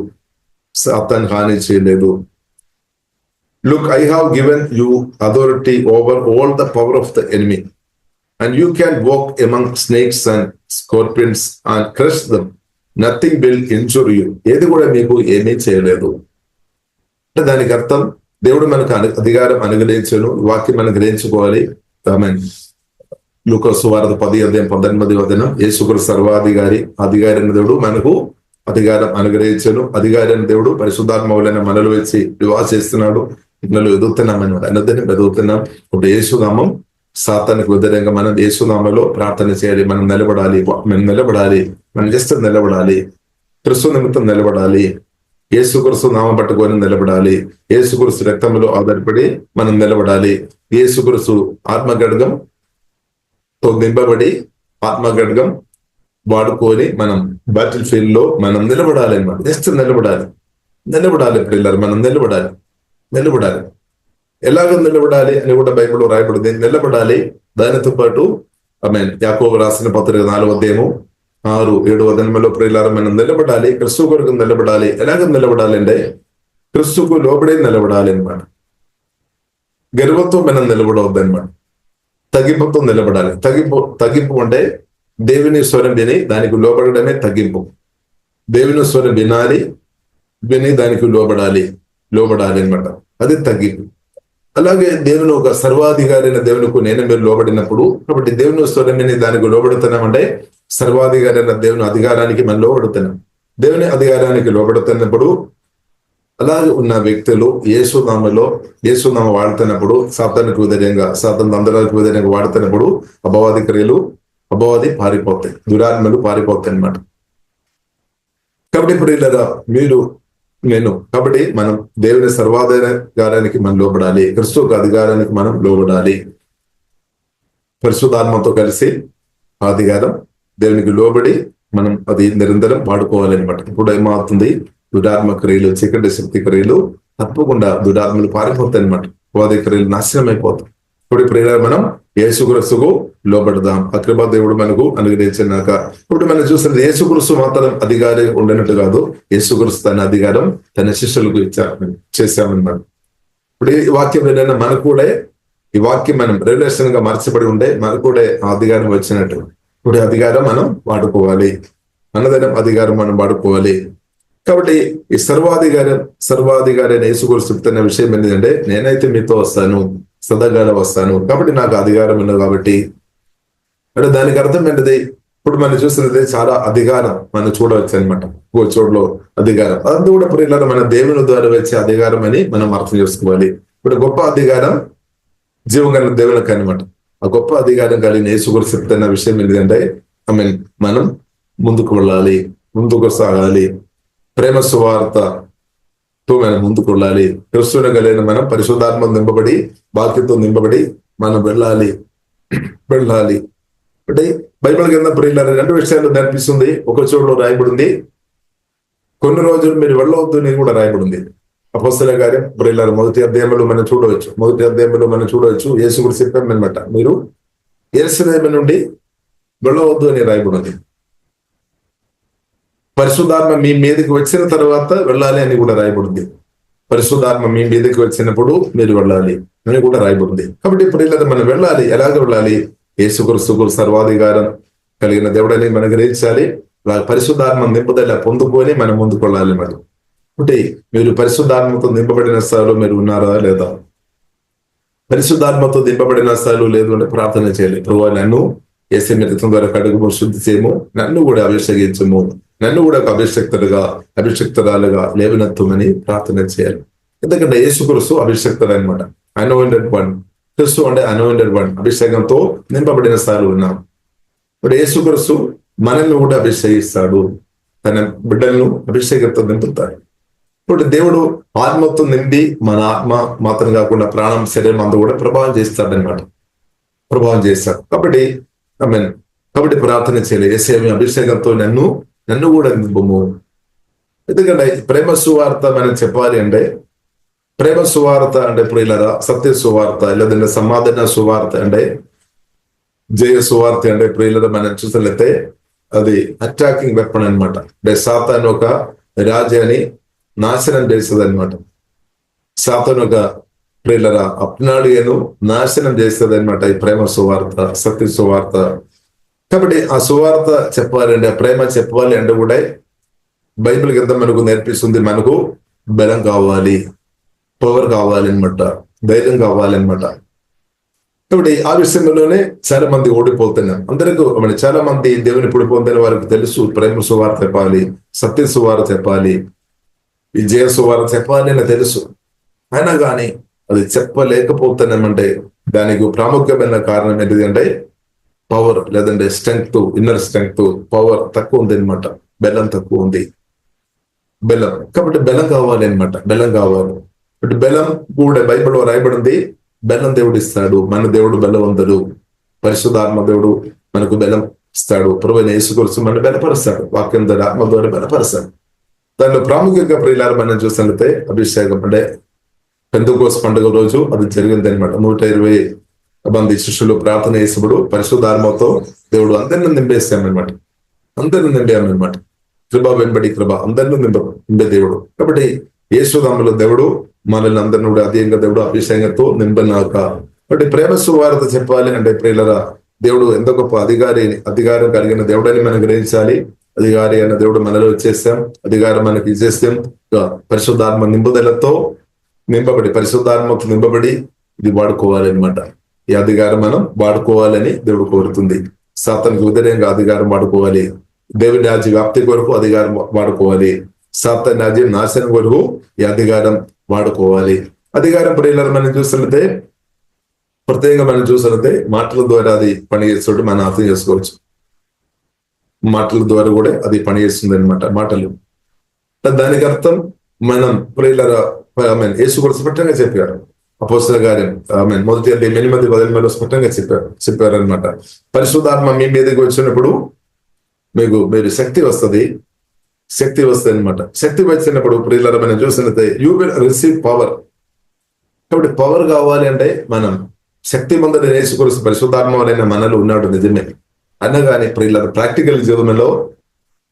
Look, I have given you authority over all the power of the enemy, and you can walk among snakes and scorpions and crush them. Nothing will injure you. ఏది కూడా మీకు ఏమీ చేయలేదు. అంటే దానికి అర్థం దేవుడు మనకు అధికారం అనుగ్రహించను. వాక్యం మనం గ్రహించుకోవాలి. ఆమేన్. లూకా సువార్త 10:19 యేసుక్రీస్తు సర్వాధికారి, అధికారైన దేవుడు మనకు అధికారం అనుగ్రహించను. అధికారైన దేవుడు పరిశుద్ధాత్మ వలన మనలో వచ్చి నివాస చేస్తున్నాడు. మనలో ఎదుగుతున్నాం అన్నమాట. అన్నదని ఎదుగుతున్నాం. ఇప్పుడు యేసునామం సాతానికి వ్యతిరేకంగా మనం యేసునామలో ప్రార్థన చేయాలి. మనం నిలబడాలి. మనం జస్ట్ నిలబడాలి. క్రీస్తు నిమిత్తం నిలబడాలి. యేసుక్రీస్తు నామం పట్టుకొని నిలబడాలి. యేసుక్రీస్తు రక్తంలో ఆధారపడి మనం నిలబడాలి. యేసుక్రీస్తు ఆత్మగడ్గం తో నింపబడి ఆత్మగడ్గం వాడుకొని మనం బ్యాటిల్ ఫీల్డ్ లో మనం నిలబడాలి అన్నమాట. జస్ట్ నిలబడాలి పిల్లలు, మనం నిలబడాలి. ఎలాగ నిలబడాలి అని కూడా బైబిల్లో రాయబడింది. నిలబడాలి. దానితో పాటు యాకోబు రాసిన పత్రిక 4వ అధ్యాయము 6-7 వచనంలో ప్రియులారా మనం నిలబడాలి, క్రిస్తు కొరకు నిలబడాలి. ఎలాగ నిలబడాలి అంటే క్రిస్తుకు లోబడి నిలబడాలి అనమాట. గర్వంతో మనం నిలబడవద్దు అనమాట. తగ్గింపుతో నిలబడాలి. తగ్గింపు అంటే దేవుని స్వరం విని దానికి లోబడమే తగ్గింపు. దేవుని స్వరం విని దానికి లోబడాలి అనమాట. అది తగ్గింపు. అలాగే దేవుని ఒక సర్వాధికారి అయిన దేవునికి నేను మీరు లోబడినప్పుడు, కాబట్టి దేవుని స్వరం విని దానికి లోబడుతున్నామంటే సర్వాధికారి అయిన దేవుని అధికారానికి మనం లోబడుతున్నాం. దేవుని అధికారానికి లోబడుతున్నప్పుడు అలాగే ఉన్న వ్యక్తులు యేసునామ వాడుతున్నప్పుడు సాతానికి విధంగా, సాతాను తంత్రాలకు విధంగా వాడుతున్నప్పుడు అపవాది పారిపోతాయి, దురాత్మలు పారిపోతాయి అన్నమాట. కాబట్టి ఇప్పుడు ఇలా కాబట్టి మనం దేవుని సర్వాధికారానికి మనం లోబడాలి, క్రిస్తు అధికారానికి మనం లోబడాలి. పరిశుద్ధాత్మతో కలిసి ఆ అధికారం దేవునికి లోబడి మనం అది నిరంతరం వాడుకోవాలి అనమాట. ఇప్పుడు ఏమవుతుంది, దురాత్మ క్రియలు, చీకటి శక్తి క్రియలు తప్పకుండా దురాత్మలు పారిపోతాయి అనమాట. అపవాది క్రియలు నాశనం అయిపోతాయి. ఇప్పుడు మనం యేసుక్రీస్తుకు లోబడదాం. ఆ కృపా దేవుడు మనకు అనుగ్రహించినాక ఇప్పుడు మనం చూస్తున్నది యేసుక్రీస్తు మాత్రం అధికారి ఉండనట్టు కాదు, యేసుక్రీస్తు తన అధికారం తన శిష్యులకు చేశామన్నమాట. ఇప్పుడు ఈ వాక్యం ఏదైనా మనకు కూడా ఈ వాక్యం మనం రెవల్యూషన్ గా మార్చబడి ఉండే మనకు కూడా ఆ అధికారం వచ్చినట్టు. ఇప్పుడు అధికారం మనం వాడుకోవాలి, అన్నదనం అధికారం మనం వాడుకోవాలి. కాబట్టి ఈ సర్వాధికారి యేసుక్రీస్తు చెప్తున్న విషయం ఏంటంటే, నేనైతే మీతో వస్తాను, సదాకాలం వస్తాను, కాబట్టి నాకు అధికారం ఉన్నది. కాబట్టి అంటే దానికి అర్థం ఏంటిది, ఇప్పుడు మనం చూస్తున్నది చాలా అధికారం మనం చూడవచ్చు అనమాట. ఓ చోట్ల అధికారం అది కూడా ప్రియులారా మన దేవుని ద్వారా వచ్చే అధికారం అని మనం అర్థం చేసుకోవాలి. ఇప్పుడు గొప్ప అధికారం జీవగల దేవునికి అనమాట. ఆ గొప్ప అధికారం కలిగిన యేసుక్రీస్తు చెప్తున్న విషయం ఏంటంటే, మనం ముందుకు వెళ్ళాలి, ముందుకు సాగాలి, ప్రేమ సువార్తతో మనం ముందుకు వెళ్ళాలి. క్రిస్తువుని కలిగిన మనం పరిశుద్ధాత్మ నింపబడి వాక్యంతో నింపబడి మనం వెళ్ళాలి. అంటే బైబిల్ కింద ప్రియులారా 2 విషయాలు నేర్పిస్తుంది. ఒక చోటులో రాయబడింది, కొన్ని రోజులు మీరు వెళ్ళవద్దు అని కూడా రాయబడింది. అపొస్తలుల కార్యం ప్రియులారా 1వ అధ్యాయంలో మనం చూడవచ్చు. యేసు కూడా చెప్పామన్నమాట, మీరు యెరూషలేము నుండి వెళ్ళవద్దు అని రాయబడింది. పరిశుద్ధాత్మ మీ మీదకి వచ్చిన తర్వాత వెళ్ళాలి అని కూడా రాయబడింది. పరిశుద్ధాత్మ మీ మీదకి వచ్చినప్పుడు మీరు వెళ్ళాలి అని కూడా రాయబడింది. కాబట్టి ప్రియులారా మనం వెళ్ళాలి. ఎలాగ వెళ్ళాలి? యేసుక్రీస్తుకు సర్వాధికారం కలిగిన దేవుడని మనం గ్రహించాలి. పరిశుద్ధాత్మ నింపుదల పొందుకొని మనం ముందుకు వెళ్ళాలి. మరి అంటే మీరు పరిశుద్ధాత్మతో నింపబడిన స్థాయిలో మీరు ఉన్నారా లేదా? పరిశుద్ధాత్మతో నింపబడిన స్థాయిలో లేదు అంటే ప్రార్థన చేయాలి. ప్రభువా, నన్ను యేసు రక్తం ద్వారా కడుగు శుద్ధి చేయము, నన్ను కూడా అభిషేకించము, నన్ను కూడా ఒక అభిషక్తురాలుగా లేవనెత్తమని ప్రార్థన చేయాలి. ఎందుకంటే యేసుక్రీస్తు అభిషక్తుడు అనమాట, అనాయింటెడ్ వన్. క్రిస్తు అంటే అనాయింటెడ్ వన్, అభిషేకంతో నింపబడిన స్థాయిలో ఉన్నాం. ఇప్పుడు యేసుక్రీస్తు మనల్ని కూడా అభిషేకిస్తాడు, తన బిడ్డలను అభిషేకంతో నింపుతాడు. ఇప్పుడు దేవుడు ఆత్మతో నింపి మన ఆత్మ మాత్రం కాకుండా ప్రాణం, శరీరం అంతా కూడా ప్రభావం చేస్తాడు. కాబట్టి ప్రార్థన చేయాలి, యేసయ్య అభిషేకంతో నన్ను కూడా నింపుము. ఎందుకంటే ప్రేమ సువార్త మనం చెప్పాలి అంటే, ప్రేమ సువార్త అంటే ప్రియులారా సత్య సువార్త, లేదంటే సమాధాన సువార్త అంటే, జయ సువార్త అంటే ప్రియులారా మనం చూసినట్లయితే అది అటాకింగ్ వెపన్ అనమాట. అంటే సాతాను ఒక రాజ్యాన్ని నాశనం చేస్తుంది అనమాట. సాతాను ఒక ప్రియులారా అప్నాడియను నాశనం చేస్తుంది అనమాట ఈ ప్రేమ సువార్త, సత్య సువార్త. కాబట్టి ఆ సువార్త చెప్పాలంటే, ఆ ప్రేమ చెప్పాలి అంటే కూడా బైబిల్ కింద మనకు నేర్పిస్తుంది, మనకు బలం కావాలి, పవర్ కావాలన్నమాట, ధైర్యం కావాలన్నమాట. కాబట్టి ఆ విషయంలోనే చాలా మంది ఓడిపోతున్నారు. అందరికీ చాలా మంది దేవుని పొడిపోతున్న వారికి తెలుసు ప్రేమ సువార్త చెప్పాలి, సత్య సువార్త చెప్పాలి, విజయ సువార్త చెప్పాలి అని తెలుసు. అయినా కానీ అది చెప్పలేకపోతున్నామంటే దానికి ప్రాముఖ్యమైన కారణం ఏంటిదంటే పవర్, లేదంటే స్ట్రెంగ్త్, ఇన్నర్ స్ట్రెంగ్త్, పవర్ తక్కువ ఉంది అనమాట, బెల్లం తక్కువ ఉంది. కాబట్టి బెల్లం కావాలి అనమాట, బెల్లం కావాలి. బట్ బెల్లం కూడా బైబిల్లో రాయబడింది, బెల్లం దేవుడు ఇస్తాడు. మన దేవుడు బెల్లవంతుడు, పరిశుద్ధాత్మ దేవుడు మనకు బెల్లం ఇస్తాడు. ప్రభువైన యేసుక్రీస్తు మనం బలపరుస్తాడు, వాక్యం ద్వారా ఆత్మ ద్వారా బలపరుస్తాడు. దానిలో ప్రాముఖ్యంగా ప్రియులారా మనం చూసినట్లయితే అభిషేకం అంటే పెంతెకోస్తు పండుగ రోజు అది జరిగింది అనమాట. 120 మంది శిష్యులు ప్రార్థన చేసినప్పుడు పరిశుద్ధాత్మతో దేవుడు అందరిని నింపేస్తామన్నమాట. అందరిని నింపామన్నమాట. కృప వెంబడి కృప, అందరిని నింపే దేవుడు. కాబట్టి యేసునామములో దేవుడు మనల్ని అందరిని కూడా అధికంగా దేవుడు అభిషేకంతో నింపనాక. కాబట్టి ప్రేమ సువార్త చెప్పాలి అంటే ప్రియులరా, దేవుడు ఎంత గొప్ప అధికారం కలిగిన దేవుడని మనం గ్రహించాలి. అధికారి అయిన దేవుడు మనలో వచ్చేస్తాం, అధికారం మనకి ఇచ్చేస్తాం. పరిశుద్ధాత్మ నింపుదలతో పరిశుద్ధాత్మకు నింపబడి ఇది వాడుకోవాలి అనమాట. ఈ అధికారం మనం వాడుకోవాలని దేవుడు కోరుతుంది. సాతానుకు వ్యతిరేకంగా అధికారం వాడుకోవాలి. దేవుని రాజ్య వ్యాప్తి కొరకు అధికారం వాడుకోవాలి. సాతాను రాజ్యం నాశనం కొరకు ఈ అధికారం వాడుకోవాలి. అధికారం ప్రియులను మనం చూసినట్లయితే, ప్రత్యేకంగా మనం చూసినట్లయితే మాటల ద్వారా అది పనిచేస్తుంటే మనం అర్థం చేసుకోవచ్చు. మాటల ద్వారా కూడా అది పనిచేస్తుంది అనమాట. మాటలు దానికి అర్థం మనం ప్రియుల యేసు కూడా స్పష్టంగా చెప్పారు. అపోస్తలుల కార్యం మొదటి 8:18 స్పష్టంగా చెప్పారు అనమాట. పరిశుద్ధాత్మ మీ మీదకి వచ్చినప్పుడు మీరు శక్తి వస్తుంది అనమాట. శక్తి వచ్చినప్పుడు ప్రియుల మనం చూసినట్లయితే యూ విల్ రిసీవ్ పవర్. కాబట్టి పవర్ కావాలి అంటే మనం శక్తి మందుని యేసుక్రీస్తు పరిశుద్ధాత్మ వలన మనలో ఉన్నాడు నిజమే అనగానే ప్రియుల ప్రాక్టికల్ జీవనంలో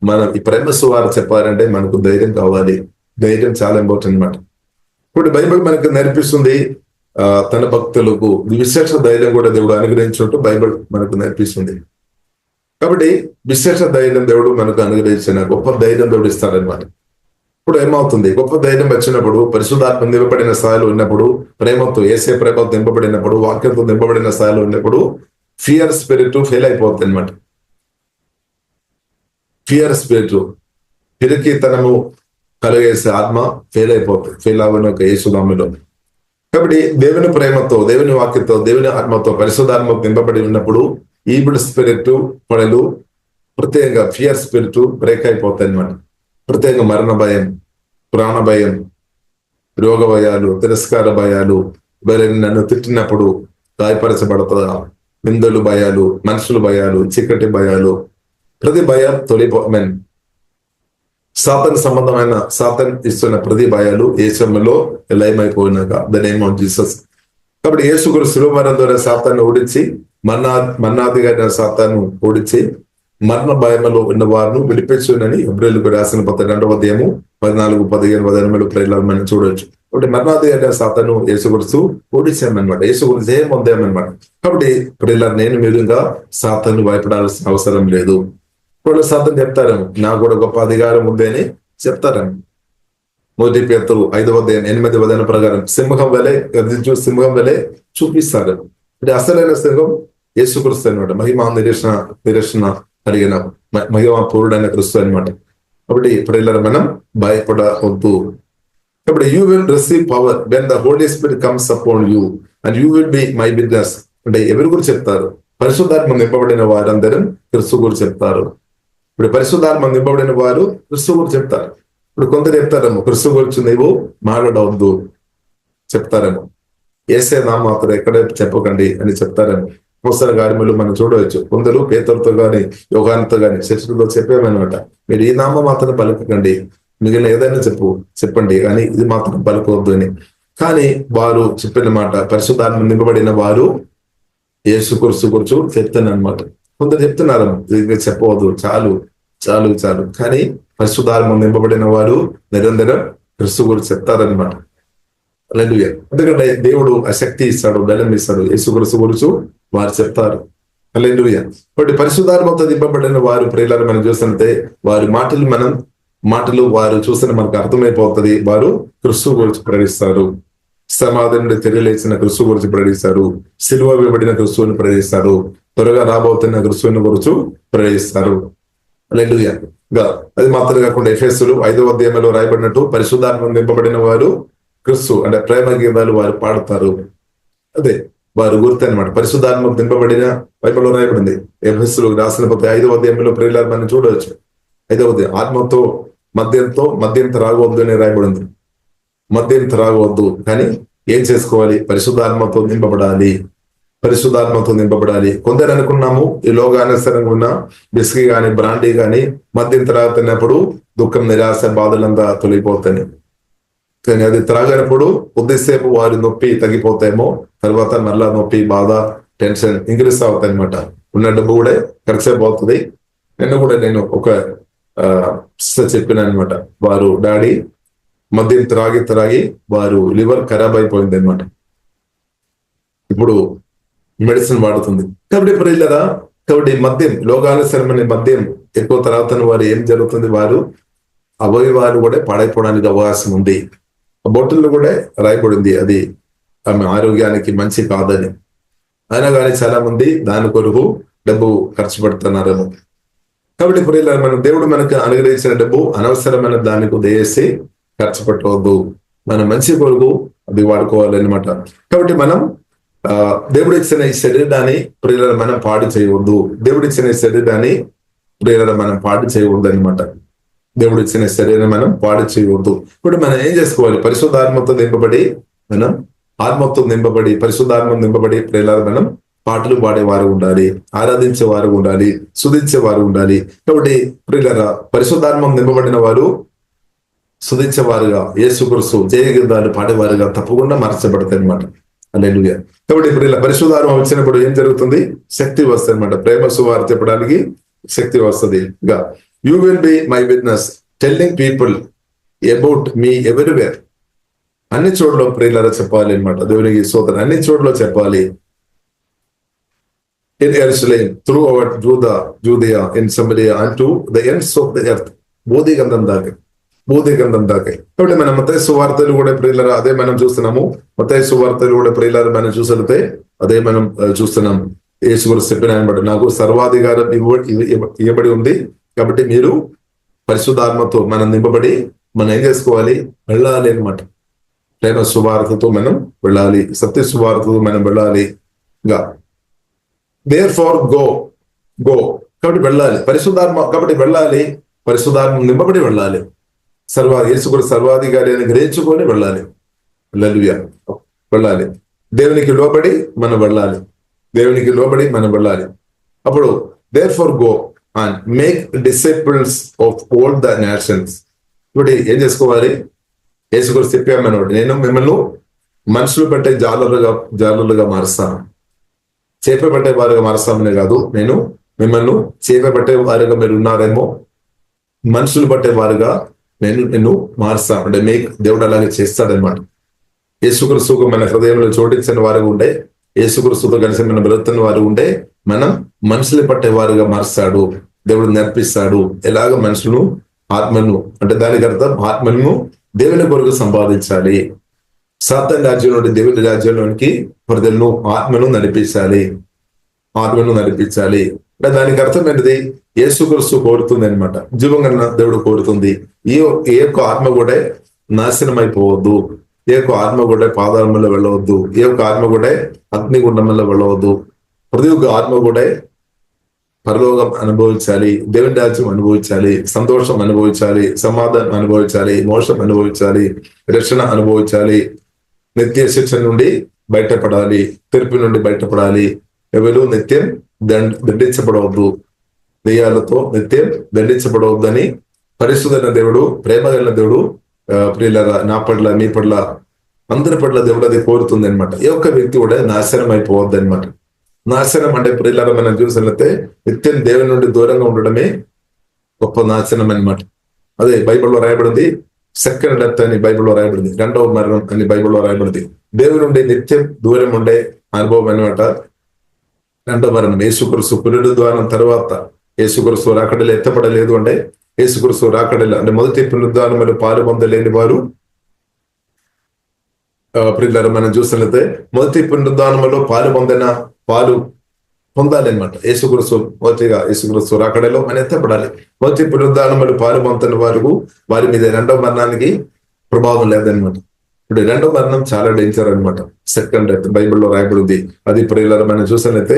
మనం ఈ ప్రేమ సువార్త చెప్పాలంటే మనకు ధైర్యం కావాలి. ధైర్యం చాలా ఇంపార్టెంట్ అనమాట. ఇప్పుడు బైబిల్ మనకు నేర్పిస్తుంది తన భక్తులకు విశేష ధైర్యం కూడా దేవుడు అనుగ్రహించినట్టు బైబిల్ మనకు నేర్పిస్తుంది. కాబట్టి విశేష ధైర్యం దేవుడు మనకు అనుగ్రహించిన గొప్ప ధైర్యం దేవుడు ఇస్తాడనమాట. ఇప్పుడు ఏమవుతుంది, గొప్ప ధైర్యం వచ్చినప్పుడు, పరిశుద్ధాత్మ నింపబడిన స్థాయిలో ఉన్నప్పుడు, ప్రేమతో యేసే ప్రేమతో నింపబడినప్పుడు, వాక్యంతో నింపబడిన స్థాయిలో ఉన్నప్పుడు ఫియర్ స్పిరిట్ ఫెయిల్ అయిపోతుంది అనమాట. ఫియర్ స్పిరిట్ పిరికితనము కలిగేసే ఆత్మ ఫెయిల్ అయిపోతుంది. ఫెయిల్ అవ్వని ఒక యేసునామములో. కాబట్టి దేవుని ప్రేమతో, దేవుని వాక్యంతో, దేవుని ఆత్మతో, పరిశుద్ధాత్మకు నింపబడి ఉన్నప్పుడు ఈవిల్ స్పిరిట్ పడలు, ప్రత్యేకంగా ఫియర్ స్పిరిట్ బ్రేక్ అయిపోతాయి అనమాట. ప్రత్యేకంగా మరణ భయం, ప్రాణ భయం, రోగ భయాలు, తిరస్కార భయాలు, ఎవరైనా నన్ను తిట్టినప్పుడు గాయపరచబడుతుందా, నిందలు భయాలు, మనుషుల భయాలు, చీకటి భయాలు, ప్రతి భయం సాతాను సంబంధమైన సాతాను ఇస్తున్న ప్రతి భయాలు ఏ సమయంలో లయమైపోయినాక ద నేమ్ ఆఫ్ జీసస్. కాబట్టి యేసుక్రీస్తు శిలువ మరణం ద్వారా సాతాను ఓడించి మరణాధికారి సాతాను ఓడించి మరణ భయములో ఉన్న వారిని విడిపించునని హెబ్రీయులకు రాసిన 12వ అధ్యాయము 14, 15, 18 ప్రేరణ మనం చూడవచ్చు. కాబట్టి మరణాధికారి సాతాను యేసుక్రీస్తు ఓడించామన్నమాట. యేసుక్రీస్తు ఏం పొందామన్నమాట. కాబట్టి ప్రేరణ నేను మీరుగా సాతాను భయపడాల్సిన అవసరం లేదు. ఇప్పుడు సాతాను చెప్తారేమో నాకు కూడా గొప్ప అధికారం ఉంది అని చెప్తారేమో. మొదటి పేతురు 5వ అధ్యాయం 8వ వచనం ప్రకారం సింహం వలె చూపిస్తారు. అంటే అసలైన సింహం యేసుక్రీస్తు అనమాట. మహిమ నిరీక్షణ కలిగిన మహిమ పూర్ణుడైన క్రీస్తు అనమాట. కాబట్టి ఇప్పుడు మనం భయపడవద్దు. కాబట్టి you will receive power when the Holy Spirit comes upon you and you will be my witness. అంటే ఎవరి గురించి చెప్తారు? పరిశుద్ధాత్మ నింపబడిన వారందరం క్రీస్తు గురించి చెప్తారు. ఇప్పుడు పరిశుద్ధాత్మ నింపబడిన వారు క్రీస్తు గురించి చెప్తారు. ఇప్పుడు కొందరు చెప్తారేమో క్రీస్తు గురించి నీవు మాట్లాడవద్దు చెప్తారేమో. యేసే నామం మాత్రం ఎక్కడే చెప్పకండి అని చెప్తారేమో. అపోస్తలుల కార్యములు మనం చూడవచ్చు. కొందరు పేతురుతో గాని యోహానుతో గాని శిష్యులతో చెప్పామన్నమాట, మీరు ఈ నామం మాత్రం పలకకండి, మిగిలిన ఏదైనా చెప్పండి కానీ ఇది మాత్రం పలుకోవద్దు అని. కానీ వారు చెప్పిన మాట పరిశుద్ధాత్మ నింపబడిన వారు యేసుక్రీస్తు గురించి చెప్తానమాట. కొందరు చెప్తున్నారు ఇది చెప్పవద్దు, చాలు చాలు చాలు. కానీ పరిశుద్ధాత్మ నింపబడిన వారు నిరంతరం క్రీస్తు గురించి చెప్తారనమాట. హల్లెలూయా. ఎందుకంటే దేవుడు ఆ శక్తి ఇస్తాడు, బలం ఇస్తాడు. యేసుక్రీస్తు గురించి వారు చెప్తారు. హల్లెలూయా. కాబట్టి పరిశుద్ధాత్మతో నింపబడిన వారు ప్రియులను మనం చూస్తుంటే వారి మాటలు వారు చూస్తే మనకు అర్థమైపోతుంది. వారు క్రీస్తు గురించి ప్రకటిస్తారు. సమాధి నుండి తెలియలేసిన క్రీస్తు గురించి ప్రకటిస్తారు. సిలువ వేయబడిన క్రీస్తువుని ప్రకటిస్తారు. త్వరగా రాబోతున్న క్రీస్తువుని గురించి ప్రకటిస్తారు. హల్లెలూయా. అది మాత్రం కాకుండా ఎఫెసీయులు 5వ అధ్యాయంలో రాయబడినట్టు పరిశుద్ధాత్మ నింపబడిన వారు క్రీస్తు అంటే ప్రేమ గీతాలు వారు పాడతారు. అదే వారు గుర్తు అనమాట. పరిశుద్ధాత్మ నింపబడిన బైబిల్లో రాయబడింది. ఎఫెసీయులకు రాసిన 5వ అధ్యాయంలో ప్రియులారా మనం చూడవచ్చు. 5వ అధ్యాయం ఆత్మతో మద్యం త్రాగవద్దు అని రాయబడింది. మద్యం త్రాగవద్దు. కానీ ఏం చేసుకోవాలి? పరిశుద్ధాత్మతో నింపబడాలి. కొందరు అనుకున్నాము ఈ లోకానుసరంగా ఉన్న బిస్కీ గాని బ్రాండీ గాని మద్యం త్రాగుతున్నప్పుడు దుఃఖం, నిరాశ, బాధలంతా తొలగిపోతాయి. కానీ అది త్రాగినప్పుడు కొద్దిసేపు వారి నొప్పి తగ్గిపోతాయేమో, తర్వాత మరలా నొప్పి, బాధ, టెన్షన్ ఇంక్రీస్ అవుతాయి అనమాట. ఉన్న డబ్బు కూడా ఖర్చు అయిపోతుంది. నేను ఒక చెప్పిన అనమాట. వారు డాడీ మద్యం త్రాగి వారు లివర్ ఖరాబ్ అయిపోయింది అనమాట. ఇప్పుడు మెడిసిన్ వాడుతుంది. కాబట్టి ప్రియులారా, కాబట్టి మద్యం, లోకానుసరమైన మద్యం ఎక్కువ తర్వాత వారు ఏం జరుగుతుంది, వారు అవయవాలు కూడా పాడైపోవడానికి అవకాశం ఉంది. బొట్టుల్లో కూడా రాయబడింది అది ఆమె ఆరోగ్యానికి మంచి కాదని. అయినా కానీ చాలా మంది దాని కొరకు డబ్బు ఖర్చు పెడుతున్నారేమో. కాబట్టి ప్రియులారా, మన దేవుడు మనకు అనుగ్రహించిన డబ్బు అనవసరమైన దానికి దయచేసి ఖర్చు పెట్టవద్దు. మన మంచి కొరకు అది వాడుకోవాలన్నమాట. కాబట్టి మనం దేవుడు ఇచ్చిన ఈ శరీరాన్ని ప్రియులారా మనం పాడు చేయవద్దు. దేవుడు ఇచ్చిన ఈ శరీరాన్ని ప్రియులారా మనం పాడు చేయవద్దు అనమాట. దేవుడు ఇచ్చిన శరీరాన్ని మనం పాడు చేయవద్దు. ఇప్పుడు మనం ఏం చేసుకోవాలి? పరిశుద్ధాత్మతో నింపబడి, మనం ఆత్మతో నింపబడి, పరిశుద్ధాత్మతో నింపబడి ప్రియులారా మనం పాటలు పాడేవారు ఉండాలి, ఆరాధించేవారు ఉండాలి, స్తుతించేవారు ఉండాలి. కాబట్టి ప్రియులారా, పరిశుద్ధాత్మం నింపబడిన వారు స్తుతించేవారుగా, యేసుక్రీస్తు జయగీతాలు పాడేవారుగా తప్పకుండా మార్చబడతాయి అనమాట. హల్లెలూయా. కాబట్టి ఇప్పుడు ఇలా పరిశుద్ధాత్మ వచ్చినప్పుడు ఏం జరుగుతుంది? శక్తి వస్తుంది అనమాట. ప్రేమ సువార్త చెప్పడానికి శక్తి వస్తుంది. ఇంకా you will be my witness telling people about me everywhere. అన్ని చోట్ల ప్రియులారా చెప్పాలి అనమాట. దేవునికి స్తోత్రం. అన్ని చోట్ల చెప్పాలి. In Jerusalem, throughout Judea, in Samaria, unto the ends of the earth. బోధిగంధం దాకా. కాబట్టి మన మత్తయి సువార్తలు కూడా ప్రియులారా అదే మనం చూస్తున్నాము. మత్తయి సువార్తలు కూడా ప్రియులారా మనం చూసితే అదే మనం చూస్తున్నాం. యేసుక్రీస్తు చెప్పిన అనమాట, నాకు సర్వాధికారం ఇవ్వబడి ఉంది. కాబట్టి మీరు పరిశుద్ధాత్మతో మనం నింపబడి మనం ఏం చేసుకోవాలి? వెళ్ళాలి అనమాట. ప్రేమ సువార్తతో మనం వెళ్ళాలి, సత్య సువార్తతో మనం వెళ్ళాలి. ఇంకా therefore go. కాబట్టి వెళ్ళాలి. పరిశుద్ధాత్మ కాబట్టి వెళ్ళాలి. పరిశుద్ధాత్మ నింపబడి వెళ్ళాలి. యేసుక్రీస్తు సర్వాధికారి అని గ్రహించుకొని వెళ్ళాలి. హల్లెలూయా. వెళ్ళాలి. దేవునికి లోబడి మనం వెళ్ళాలి. అప్పుడు therefore go and make disciples of all the nations. ఇప్పుడు ఏం చేసుకోవాలి? యేసుక్రీస్తు చెప్పామన్నాడు, నేను మిమ్మల్ని మనుషులు పెట్టే జాలరులుగా మారుస్తాను, చేప పట్టే వారుగా మారుస్తామనే కాదు, నేను మిమ్మల్ని చేప పట్టే వారుగా మీరు ఉన్నారేమో, మనుషులు పట్టే వారుగా నేను మారుస్తాను. అంటే మీకు దేవుడు అలాగే చేస్తాడనమాట. యేసుక్రీస్తుకు మన హృదయంలో చోటించిన వారు ఉండే, యేసుక్రీస్తుతో కలిసి మనం బ్రతుకుతున్న వారు ఉండే, మనం మనుషులు పట్టే వారుగా మారుస్తాడు. దేవుడు నేర్పిస్తాడు ఎలాగ మనుషులు ఆత్మను, అంటే దానికి అర్థం ఆత్మను దేవుని కొరకు సంపాదించాలి. సాతాను రాజ్యం నుండి దేవుని రాజ్యంలోనికి ప్రజలను ఆత్మను నడిపించాలి. అంటే దానికి అర్థం ఏంటిది? యేసుక్రీస్తు కోరుతుంది అనమాట. జీవంగా దేవుడు కోరుతుంది. ఏ యొక్క ఆత్మ కూడా నాశనం అయిపోవద్దు, ఏ యొక్క ఆత్మ కూడా పాదాళంలో వెళ్ళవద్దు, ఏ యొక్క ఆత్మ కూడా అగ్నిగుండంలో వెళ్ళవద్దు. ప్రతి ఒక్క ఆత్మ కూడా పరలోకం అనుభవించాలి, దేవుని రాజ్యం అనుభవించాలి, సంతోషం అనుభవించాలి, సమాధానం అనుభవించాలి, మోక్షం అనుభవించాలి, రక్షణ అనుభవించాలి, నిత్య శిక్ష నుండి బయటపడాలి, తీర్పు నుండి బయటపడాలి. ఎవరు నిత్యం దండించబడవద్దు, దెయ్యాలతో నిత్యం దండించబడవద్దని పరిశుద్ధైన దేవుడు, ప్రేమ కలిగిన దేవుడు ప్రియులారా నా పట్ల, మీ పట్ల, అందరి పట్ల దేవుడు అది కోరుతుంది అనమాట. ఏ ఒక్క వ్యక్తి కూడా నాశనం అయిపోవద్దు అనమాట. నాశనం అంటే ప్రియులారా మనం చూసినట్లయితే నిత్యం దేవుని నుండి దూరంగా ఉండడమే గొప్ప నాశనం అనమాట. అదే బైబిల్లో రాయబడింది. సెకండ్ డెత్ అని బైబిల్లో రాయబడింది. రెండవ మరణం అని బైబిల్లో రాయబడింది. దేవుని నుండి నిత్యం దూరం ఉండే అనుభవం అనమాట రెండవ మరణం. యేసుక్రీస్తు పునరుద్ధానం తర్వాత యేసుక్రీస్తు రాకడలు ఎత్తపడలేదు అంటే, యేసుక్రీస్తు రాకడలు అంటే మొదటి పునరుద్ధానంలో పాలు పొందలేని వారు ప్రియులారా మనం చూసినట్లయితే మొదటి పునరుద్ధానంలో పాలు పొందాలి అనమాట. యేసుక్రీస్తు రాకడలో మనం ఎత్తపడాలి. మొదటి పునరుద్ధానంలో పాలు పొందుతున్న వారి మీద రెండవ మరణానికి ప్రభావం లేదనమాట. ఇప్పుడు రెండవ మరణం చాలా డేంజర్ అనమాట. సెకండ్ డెత్ బైబిల్లో రాయబడింది. అది ప్రియులారా మనం చూసినట్లయితే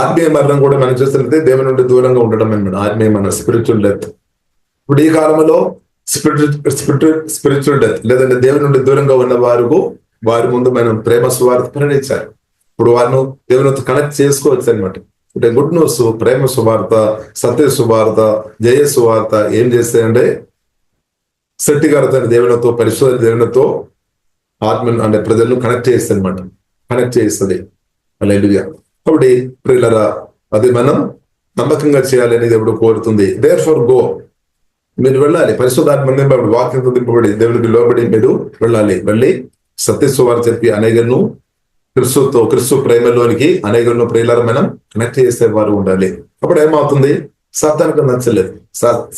ఆత్మీయ మరణం కూడా మనం చూసినట్లయితే దేవుని నుండి దూరంగా ఉండడం అనమాట. ఆత్మీయ మరణం, స్పిరిచువల్ డెత్. ఇప్పుడు ఈ కాలంలో స్పిరిచువల్ డెత్ లేదంటే దేవుని నుండి దూరంగా ఉన్న వారి ముందు మనం ప్రేమ సువార్త ప్రకటించాలి. ఇప్పుడు వారిని దేవునితో కనెక్ట్ చేసుకోవచ్చు అనమాట. అంటే గుడ్ న్యూస్, ప్రేమ సువార్త, సత్య సువార్త, జయ సువార్త ఏం చేస్తాయంటే శక్తికరతని దేవునితో, పరిశుద్ధ దేవునితో ఆత్మను అంటే ప్రజలను కనెక్ట్ చేస్తుంది అనమాట. కనెక్ట్ చేస్తుంది. హల్లెలూయా. కాబట్టి ప్రియులారా అది మనం నమ్మకంగా చేయాలని దేవుడు కోరుతుంది. దేర్ ఫర్ గో, మీరు వెళ్ళాలి, పరిశుద్ధాత్మ నింపబడి, వాక్యంతో నింపబడి, దేవుడికి లోబడి మీరు వెళ్ళి సత్య సువార్త చెప్పి అనేకలను క్రిస్తు ప్రేమలోనికి అనేకలను ప్రియులారా మనం కనెక్ట్ చేసేవారు ఉండాలి. అప్పుడు ఏమవుతుంది? సాతానుకు నచ్చలేదు,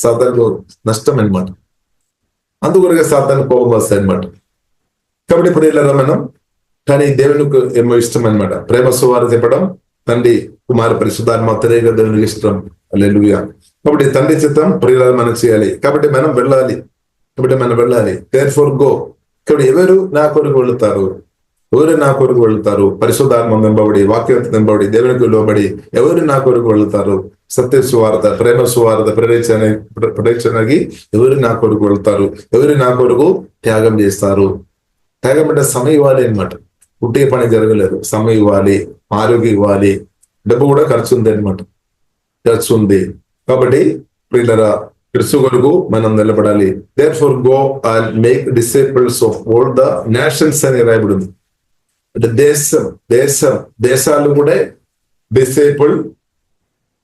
సాతానుకు నష్టం అనమాట. అందుకొరగా సాతాను కోపం వస్తాయి అనమాట. కాబట్టి ప్రియులారా మనం కానీ దేవునికి ఏమో ఇష్టం అనమాట. ప్రేమ సువార్త చెప్పడం తండ్రి కుమార పరిశుద్ధాత్మ త్రియేక దేవునికి ఇష్టం. హల్లెలూయా. కాబట్టి తండ్రి చిత్తం ప్రియులారా మనం చేయాలి. కాబట్టి మనం వెళ్ళాలి. Therefore go. కాబట్టి ఎవరు నా కొరకు వెళుతారు? పరిశుద్ధాత్మ నింపబడి, వాక్యం నింపబడి, దేవునికి లోబడి ఎవరు నా కొరకు వెళుతారు? సత్య సువార్త, ప్రేమ సువార్త ప్రదర్శనకి ఎవరు నా కొరకు వెళుతారు? ఎవరు నా కొరకు త్యాగం చేస్తారు? త్యాగం అంటే సమయం ఇవ్వాలి అనమాట. పుట్టే పని జరగలేదు, సమయం ఇవ్వాలి, ఆరోగ్యం ఇవ్వాలి, డబ్బు కూడా ఖర్చు ఉంది. కాబట్టి ప్రియులారా క్రీస్తు కొరకు మనం నిలబడాలి. Therefore go and make disciples of all the nations అని రాయబడింది. అంటే దేశాలు కూడా డిసైపుల్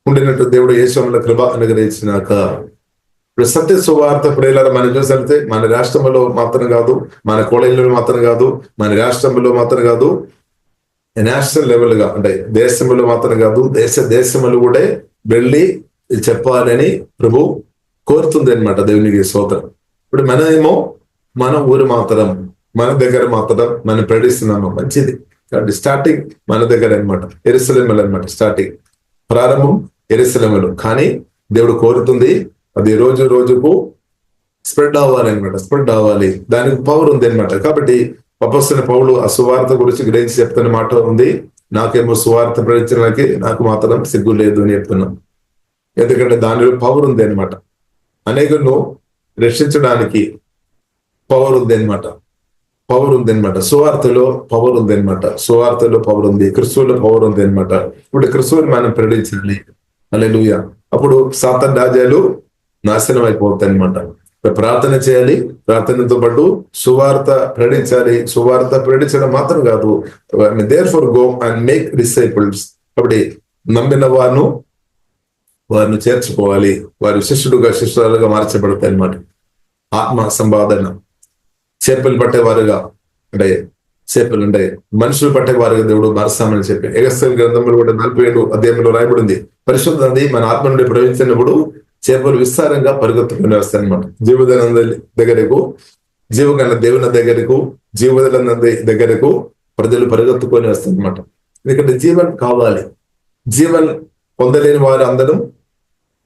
ఉండినట్టు దేవుడు యేసులో కృప అనుగ్రహించినాక ఇప్పుడు సత్య సువార్త ప్రియులారా మనం చూసినట్లయితే మన రాష్ట్రంలో మాత్రం కాదు, మన కోళంలో మాత్రం కాదు, మన రాష్ట్రంలో మాత్రం కాదు, నేషనల్ లెవెల్ గా అంటే దేశంలో మాత్రం కాదు, దేశములు కూడా వెళ్ళి చెప్పాలని ప్రభు కోరుతుంది అనమాట. దేవునికి స్తోత్రం. ఇప్పుడు మన ఊరు మాత్రం, మన దగ్గర మాత్రం మనం ప్రకటిస్తున్నాము, మంచిది. కాబట్టి స్టార్టింగ్ మన దగ్గర అనమాట, యెరూషలేములో అనమాట. స్టార్టింగ్ ప్రారంభం యెరూషలేములో. కానీ దేవుడు కోరుతుంది అది రోజుకు స్ప్రెడ్ అవ్వాలి అనమాట. స్ప్రెడ్ అవ్వాలి, దానికి పవర్ ఉంది అనమాట. కాబట్టి అపొస్తలుడైన పౌలు ఆ సువార్త గురించి గ్రహించి చెప్తున్న మాట ఉంది. నాకేమో సువార్త ప్రకటించడానికి నాకు మాత్రం సిగ్గు లేదు అని చెప్తున్నాం. ఎందుకంటే దానిలో పవర్ ఉంది అనమాట. అనేకులను రక్షించడానికి పవర్ ఉంది అనమాట. సువార్తలో పవర్ ఉంది అనమాట. పవర్ ఉంది, క్రిస్తువులో పవర్ ఉంది అనమాట. ఇప్పుడు క్రిస్తువుని మనం ప్రకటించాలి. హల్లెలూయా. అప్పుడు సాతాను రాజ్యాలు నాశనం అయిపోతాయి అనమాట. ప్రార్థన చేయాలి, ప్రార్థనతో పాటు సువార్త ప్రకటించాలి. సువార్త ప్రకటించడం మాత్రం కాదు, therefore go and make disciples. కాబట్టి నమ్మిన వారిని చేర్చుకోవాలి, వారి శిష్యులుగా మార్చబడతాయి అన్నమాట. ఆత్మ సంపాదన. చేపలు పట్టేవారుగా అంటే మనుషులు పట్టేవారుగా దేవుడు మారుస్తామని చెప్పి ఎగస్కేలు గ్రంథంలో కూడా 47 అధ్యాయంలో రాయబడింది. పరిశుద్ధ నది మన ఆత్మ నుండి ప్రవహించినప్పుడు చేపలు విస్తారంగా పరిగెత్తుకుని వస్తాయి అనమాట. జీవదల దగ్గరకు, జీవగల దేవుని దగ్గరకు, జీవదల నది దగ్గరకు ప్రజలు పరిగెత్తుకొని వస్తాయి అనమాట. ఎందుకంటే జీవన్ కావాలి. జీవన్ పొందలేని వారు అందరూ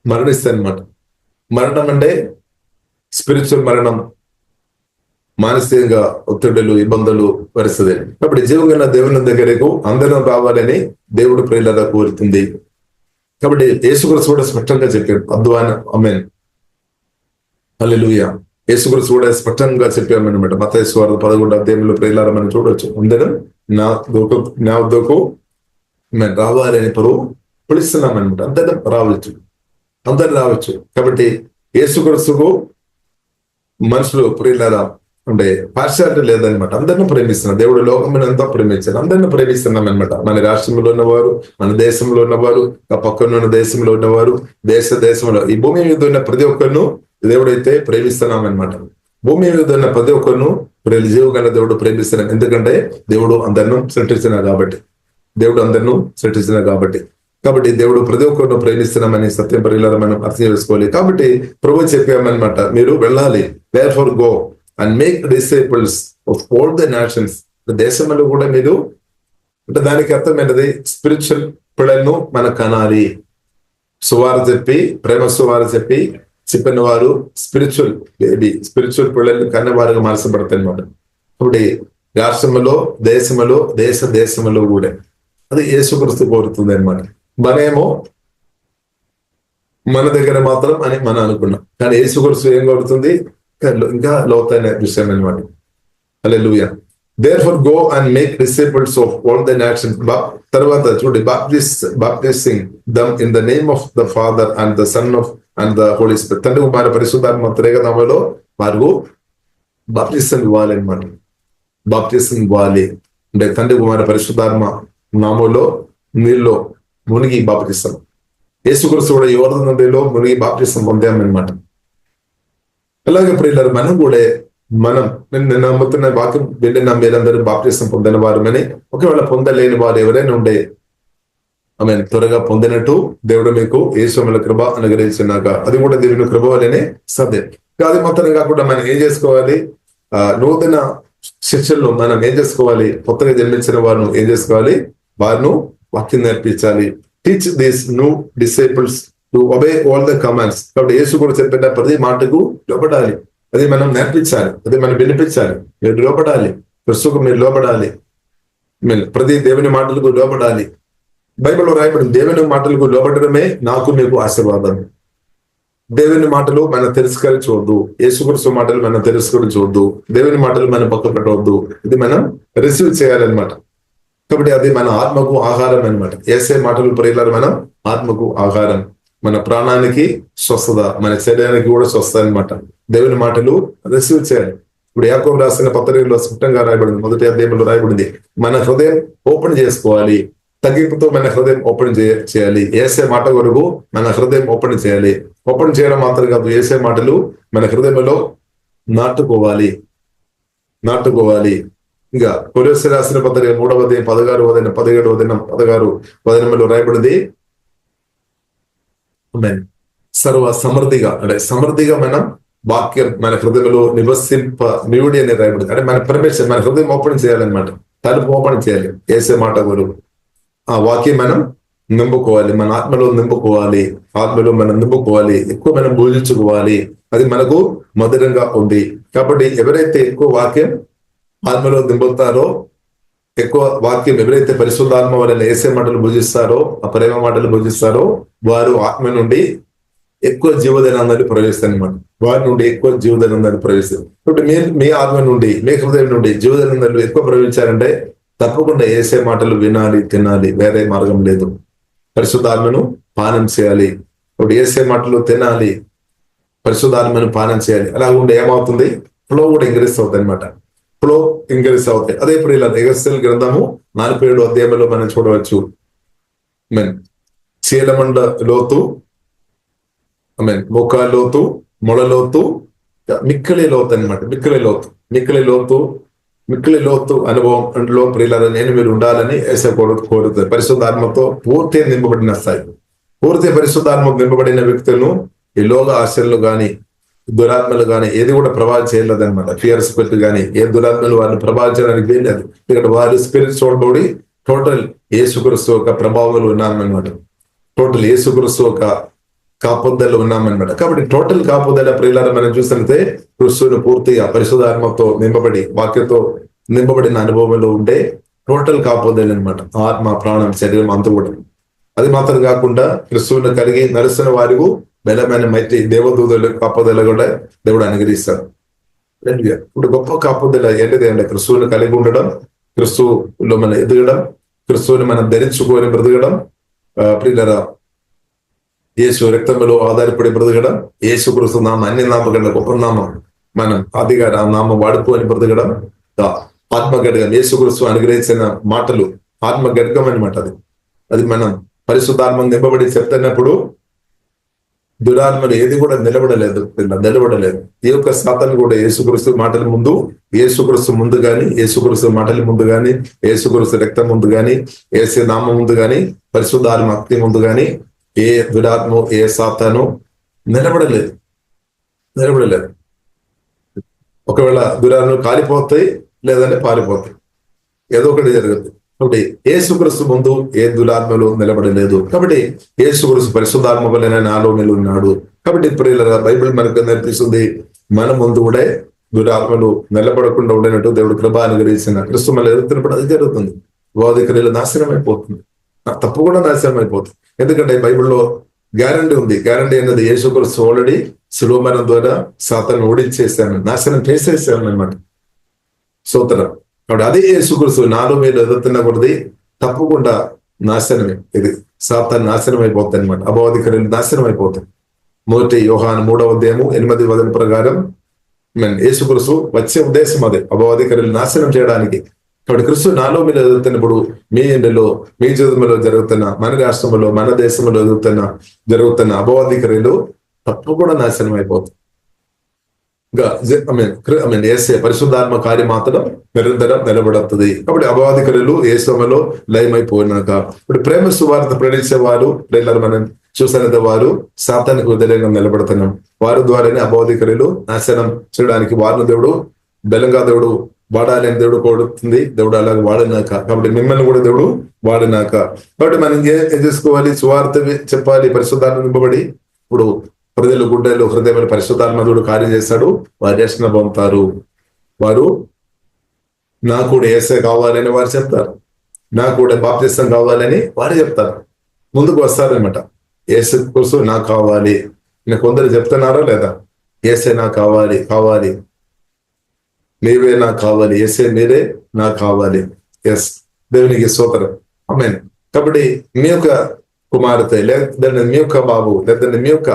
మరణిస్తారు అనమాట. మరణం అంటే స్పిరిచువల్ మరణం, మానసికంగా ఒత్తిడులు, ఇబ్బందులు వరుసది. కాబట్టి జీవగల దేవుని దగ్గరకు అందరూ రావాలని దేవుడు ప్రియులారా కోరుతుంది. కాబట్టి యేసుక్రీస్తు కూడా స్పష్టంగా చెప్పాడు. అద్వాన ఆమేన్, హల్లెలూయా. యేసుక్రీస్తు కూడా స్పష్టంగా చెప్పామన్నమాట. మత్తయి సువార్త 11 అధ్యాయంలో ప్రియులారా మనం చూడవచ్చు. అందరూ నా వద్దకు రావాలని పిలుస్తున్నాం అనమాట. అందరూ రావచ్చు. కాబట్టి యేసుక్రీస్తుకు మనుషులు ప్రియులారా అంటే పార్షాలిటీ లేదనమాట. అందరిని ప్రేమిస్తున్నాం. దేవుడు లోకం అంతా ప్రేమించారు. అందరిని ప్రేమిస్తున్నాం అనమాట. మన రాష్ట్రంలో ఉన్నవారు, మన దేశంలో ఉన్నవారు, ఆ పక్కన ఉన్న దేశంలో ఉన్నవారు, దేశంలో ఈ భూమి మీద ఉన్న ప్రతి ఒక్కరిను దేవుడైతే ప్రేమిస్తున్నాం అనమాట. భూమి మీద ఉన్న ప్రతి ఒక్కరిను జీవగల దేవుడు ప్రేమిస్తున్నాం. ఎందుకంటే దేవుడు అందరిని సృష్టించిన కాబట్టి. కాబట్టి దేవుడు ప్రతి ఒక్కరిను ప్రేమిస్తున్నామని సత్యం ప్రియులారా మనం అర్థం చేసుకోవాలి. కాబట్టి ప్రభు చెప్పామన్నమాట, మీరు వెళ్ళాలి. Therefore go and make disciples of all the nations. దేశంలో కూడా మీరు అంటే దానికి అర్థమైనది స్పిరిచువల్ పిల్లలను మనం కనాలి. సువార్త చెప్పి, ప్రేమ సువార్త చెప్పిన వారు స్పిరిచువల్ స్పిరిచువల్ పిల్లలను కన్నవారుగా మార్చబడతాయి అనమాట. కాబట్టి రాష్ట్రంలో, దేశంలో కూడా అది యేసుక్రీస్తు కోరుతుంది అనమాట. మనేమో మన దగ్గర మాత్రం అని మనం అనుకున్నాం, కానీ యేసుక్రీస్తు ఏం కోరుతుంది? ఇంకా లోతైన విషయం అనమాట. హల్లెలూయా. Therefore go and make disciples of all the nations. తర్వాత చూడండి, baptizing them in the name of the Father and the Son and the Holy Spirit. తండ్రి కుమార పరిశుద్ధాత్మ త్రియేక నామములో వారు బాప్టిజం ఇవ్వాలి అనమాట. బాప్టిజం ఇవ్వాలి అంటే తండ్రి కుమార పరిశుద్ధాత్మ నామములో నీళ్ళలో మునిగి బాప్టిజం. యేసుక్రీస్తు కూడా యోర్దాను నదిలో మునిగి బాప్తిసం పొందామన్నమాట. అలాగే ప్రియులారా, మనం కూడా నేను నమ్ముతున్న వాక్యం విన్న మీరందరూ బాప్తిసం పొందిన వారమని, ఒకవేళ పొందలేని వారు ఎవరైనా ఉండే ఆమె త్వరగా పొందినట్టు దేవుడు మీకు యేసుల కృప అనుగ్రహించినాక, అది కూడా దేవుని కృప వల్లనే సాధ్యం. అది మొత్తం కాకుండా మనం ఏం చేసుకోవాలి, నూతన శిక్షలను మనం ఏం చేసుకోవాలి, కొత్తగా జన్మించిన వారిని ఏం చేసుకోవాలి, వారిను వాక్యం నేర్పించాలి. Teach this new disciples to obey all the commands. కాబట్టి యేసు కూడా చెప్పిన ప్రతి మాటకు లోపడాలి, అది మనం నేర్పించాలి, అది మనం వినిపించాలి. మీరు లోపడాలి, క్రీస్తుకు మీరు లోపడాలి, ప్రతి దేవుని మాటలకు లోపడాలి. బైబిల్లో రాయబడింది, దేవుని మాటలకు లోపడమే నాకు మీకు ఆశీర్వాదం. దేవుని మాటలు మనం తిరస్కరించవద్దు, యేసుక్రీస్తు మాటలు మనం తిరస్కరించవద్దు, దేవుని మాటలు మనం పక్క పెట్టవద్దు. ఇది మనం రిసీవ్ చేయాలన్నమాట. కాబట్టి అది మన ఆత్మకు ఆహారం అనమాట. యేసే మాటలు ప్రియులారా మనం ఆత్మకు ఆహారం, మన ప్రాణానికి స్వస్థత, మన శరీరానికి కూడా స్వస్థత అనమాట. దేవుని మాటలు రిసీవ్ చేయాలి. ఇప్పుడు యాకోబు రాసిన పత్రికలో స్పష్టంగా రాయబడింది, మొదటి అధ్యాయంలో రాయబడింది, మన హృదయం ఓపెన్ చేసుకోవాలి, తగ్గింపుతో మన హృదయం ఓపెన్ చేయాలి. యేసే మాట కొరకు మన హృదయం ఓపెన్ చేయాలి. ఓపెన్ చేయడం మాత్రం కాదు, యేసే మాటలు మన హృదయంలో నాటుకోవాలి. ఇంకా కొలొస్సీయులకు రాసిన పత్రిక 3వ అధ్యాయం 16వ వచనం 17వ వచనం 16వ వచనంలో రాయబడింది, సర్వ సమృద్ధిగా, అంటే సమృద్ధిగా మనం వాక్యం మన హృదయంలో నివుడి అని రాయబడింది. అంటే మన పరమేశ్వర్ మన హృదయం ఓపెన్ చేయాలన్నమాట, తలుపు ఓపెన్ చేయాలి. యేసే మాట కొరకు ఆ వాక్యం మనం నింపుకోవాలి, మన ఆత్మలో నింపుకోవాలి, ఆత్మలో మనం నింపుకోవాలి, ఎక్కువ మనం బోధించుకోవాలి. అది మనకు మధురంగా ఉంది. కాబట్టి ఎవరైతే ఎక్కువ వాక్యం ఆత్మలో నింపుతారో, ఎక్కువ వాక్యం ఎవరైతే పరిశుద్ధాత్మ వలన యేసే మాటలు భుజిస్తారో, ఆ ప్రేమ మాటలు భుజిస్తారో, వారు ఆత్మ నుండి ఎక్కువ జీవదనందాన్ని ప్రవేశిస్తారు అనమాట. వారి నుండి ఎక్కువ జీవదనందాన్ని ప్రవేశిస్తారు. ఇప్పుడు మీ ఆత్మ నుండి, మీ హృదయం నుండి జీవదనందాలు ఎక్కువ ప్రవేశించారంటే తప్పకుండా యేసే మాటలు వినాలి, తినాలి, వేరే మార్గం లేదు. పరిశుద్ధాత్మను పానం చేయాలి. ఇప్పుడు యేసే మాటలు తినాలి, పరిశుద్ధాత్మను పానం చేయాలి. అలా ఉంటే ఏమవుతుంది, ఫ్లో కూడా ఇంక్రీస్ అవుతాయి అనమాట. ఫ్లో ఇంక్రీస్ అవుతాయి. అదే ఇప్పుడు ఇలా ఎగస్టెల్ గ్రంథము 47వ అధ్యాయంలో మనం చూడవచ్చు. చీలమండ లోతు, మొక్క లోతు, మొల లోతు, మిక్కిలి లోతు అనమాట. మిక్కిలి లోతు అనుభవంలో ప్రియులారా నేను మీరు ఉండాలని యేసు కోరుతారు. పరిశుద్ధాత్మతో పూర్తి నింపబడిన స్థాయి, పూర్తి పరిశుద్ధాత్మ నింపబడిన వ్యక్తులను ఈ లోక ఆశలు గాని దురాత్మలు గాని ఏది కూడా ప్రభావం చేయలేదు అనమాట. ఫియర్ స్పిరిట్ గాని ఏ దురాత్మలు వారిని ప్రభావం చేయడానికి వీల్లేదు. ఇక్కడ వారి స్పిరిచువల్ బాడీ టోటల్ యేసుక్రీస్తు యొక్క ప్రభావంలో ఉన్నామన్నమాట. టోటల్ యేసుక్రీస్తు యొక్క కాపుదలలో ఉన్నామన్నమాట. కాబట్టి టోటల్ కాపుదల ప్రియులారా మనం చూసినట్లయితే క్రీస్తును పూర్తిగా పరిశుద్ధాత్మతో నింపబడి వాక్యంతో నింపబడిన అనుభవంలో ఉంటే టోటల్ కాపుదల అనమాట. ఆత్మ, ప్రాణం, శరీరం అంతా కూడా. అది మాత్రం కాకుండా క్రీస్తును కలిగి నడుస్తున్న వారికి బలమైన మైత్రి దేవదూతల కాపుదల కూడా దేవుడు అనుగ్రహిస్తాడు. ఇప్పుడు గొప్ప కాపుదల ఏంటిది అంటే క్రీస్తుని కలిగి ఉండడం, క్రీస్తులో మనం ఎదగడం, క్రీస్తుని మనం ధరించుకొని బ్రతకడం, ప్రియులారా యేసు రక్తంలో ఆధారపడి బ్రతకడం, యేసు క్రీస్తు నామం అన్ని నామకన్నా గొప్ప నామం, మనం అదిగా ఆ నామం వాడుకొని బ్రతకడం, ఆత్మగడ్గం యేసు క్రీస్తు అనుగ్రహించిన మాటలు ఆత్మగడ్గం అనమాట. అది మనం పరిశుద్ధాత్మ నింపబడి చెప్తున్నప్పుడు దురాత్మలు ఏది కూడా నిలబడలేదు. ఈ యొక్క సాతాను కూడా యేసుక్రీస్తు మాటల ముందు, యేసుక్రీస్తు ముందు గాని, యేసుక్రీస్తు మాటల ముందు గాని, యేసుక్రీస్తు రక్తం ముందు గాని, యేసు నామం ముందు గాని, పరిశుద్ధాత్మ అక్తి ముందు గాని ఏ దురాత్మ, ఏ సాతాను నిలబడలేదు. ఒకవేళ దురాత్మలు కాలిపోతాయి, లేదంటే పారిపోతాయి, ఏదో ఒకటి జరుగుతుంది. కాబట్టి యేసుక్రీస్తు ముందు ఏ దురాత్మలు నిలబడలేదు. కాబట్టి యేసుక్రీస్తు పరిశుద్ధాత్మ వలన నాలో ఉన్నాడు. కాబట్టి ప్రియులారా బైబిల్ మనకు నేర్పిస్తుంది, మన ముందు కూడా దురాత్మలు నిలబడకుండా ఉండేనట్టు దేవుడు కృప అనుగ్రహించిన క్రీస్తు మళ్ళీ ఎదుగుతున్నప్పుడు అది జరుగుతుంది. వాదికలు నాశనం అయిపోతుంది, తప్పకుండా నాశనం అయిపోతుంది. ఎందుకంటే బైబిల్లో గ్యారంటీ ఉంది. గ్యారంటీ అనేది యేసుక్రీస్తు ఆల్రెడీ శిలువ మరణం ద్వారా సాతాను ఓడించేసాను, నాశనం చేసేసాను అనమాట. స్తోత్రం. కాబట్టి అదే యేసుక్రీస్తు నాలో మీరు ఎదుగుతున్న కొద్దీ తప్పకుండా నాశనమే. ఇది సాతాను నాశనం అయిపోతుంది అనమాట. అపవాదికరులు నాశనం అయిపోతుంది. మొదటి యోహాను 3వ అధ్యాయము 8వ వచనం ప్రకారం యేసుక్రీస్తు వచ్చే ఉద్దేశం అదే, అపవాదికరులు నాశనం చేయడానికి. కాబట్టి క్రీస్తు నాలో మీరు ఎదుగుతున్నప్పుడు మీ ఇంటిలో, మీ జీవితంలో జరుగుతున్న, మన రాష్ట్రంలో, మన దేశంలో జరుగుతున్న అపవాది క్రియలు తప్పకుండా నాశనం అయిపోతుంది. ఏసే పరిశుద్ధాత్మ కార్యం మాత్రం నిరంతరం నిలబడుతుంది. కాబట్టి అపవాది క్రియలు ఏ సమయంలో లయమైపోయినాక ఇప్పుడు ప్రేమ సువార్త ప్రకటించే వారు మనం చూసినది వారు సాతానికి వ్యతిరేకంగా నిలబడుతున్నాం. వారి ద్వారానే అపవాది క్రియలు నాశనం చేయడానికి వారిని దేవుడు బలంగా దేవుడు వాడాలి అని దేవుడు కోరుతుంది. దేవుడు అలాగే వాడినాక, కాబట్టి మిమ్మల్ని కూడా దేవుడు వాడినాక, కాబట్టి మనం ఏం చేసుకోవాలి? సువార్త చెప్పాలి. పరిశుద్ధాత్మ నింపబడి ఇప్పుడు ప్రజలు గుడ్డలు హృదయంలో పరిశుద్ధాత్మ దేవుడు కార్యం చేస్తాడు. వారు రక్షణ పొందుతారు. వారు నాకు కూడా యేసే కావాలని వారు చెప్తారు. నాకు కూడా బాప్తిస్తం కావాలని వారు చెప్తారు. ముందుకు వస్తారనమాట. యేసు కోసం నాకు కావాలి. నేను కొందరు చెప్తున్నారో లేదా? యేసే నాకు కావాలి, నీవే నాకు కావాలి, యేసే మీరే నాకు కావాలి. ఎస్, దేవునికి స్తోత్రం. ఆమేన్. కాబట్టి మీ యొక్క కుమార్తె లేదంటే మీ యొక్క బాబు లేదంటే మీ యొక్క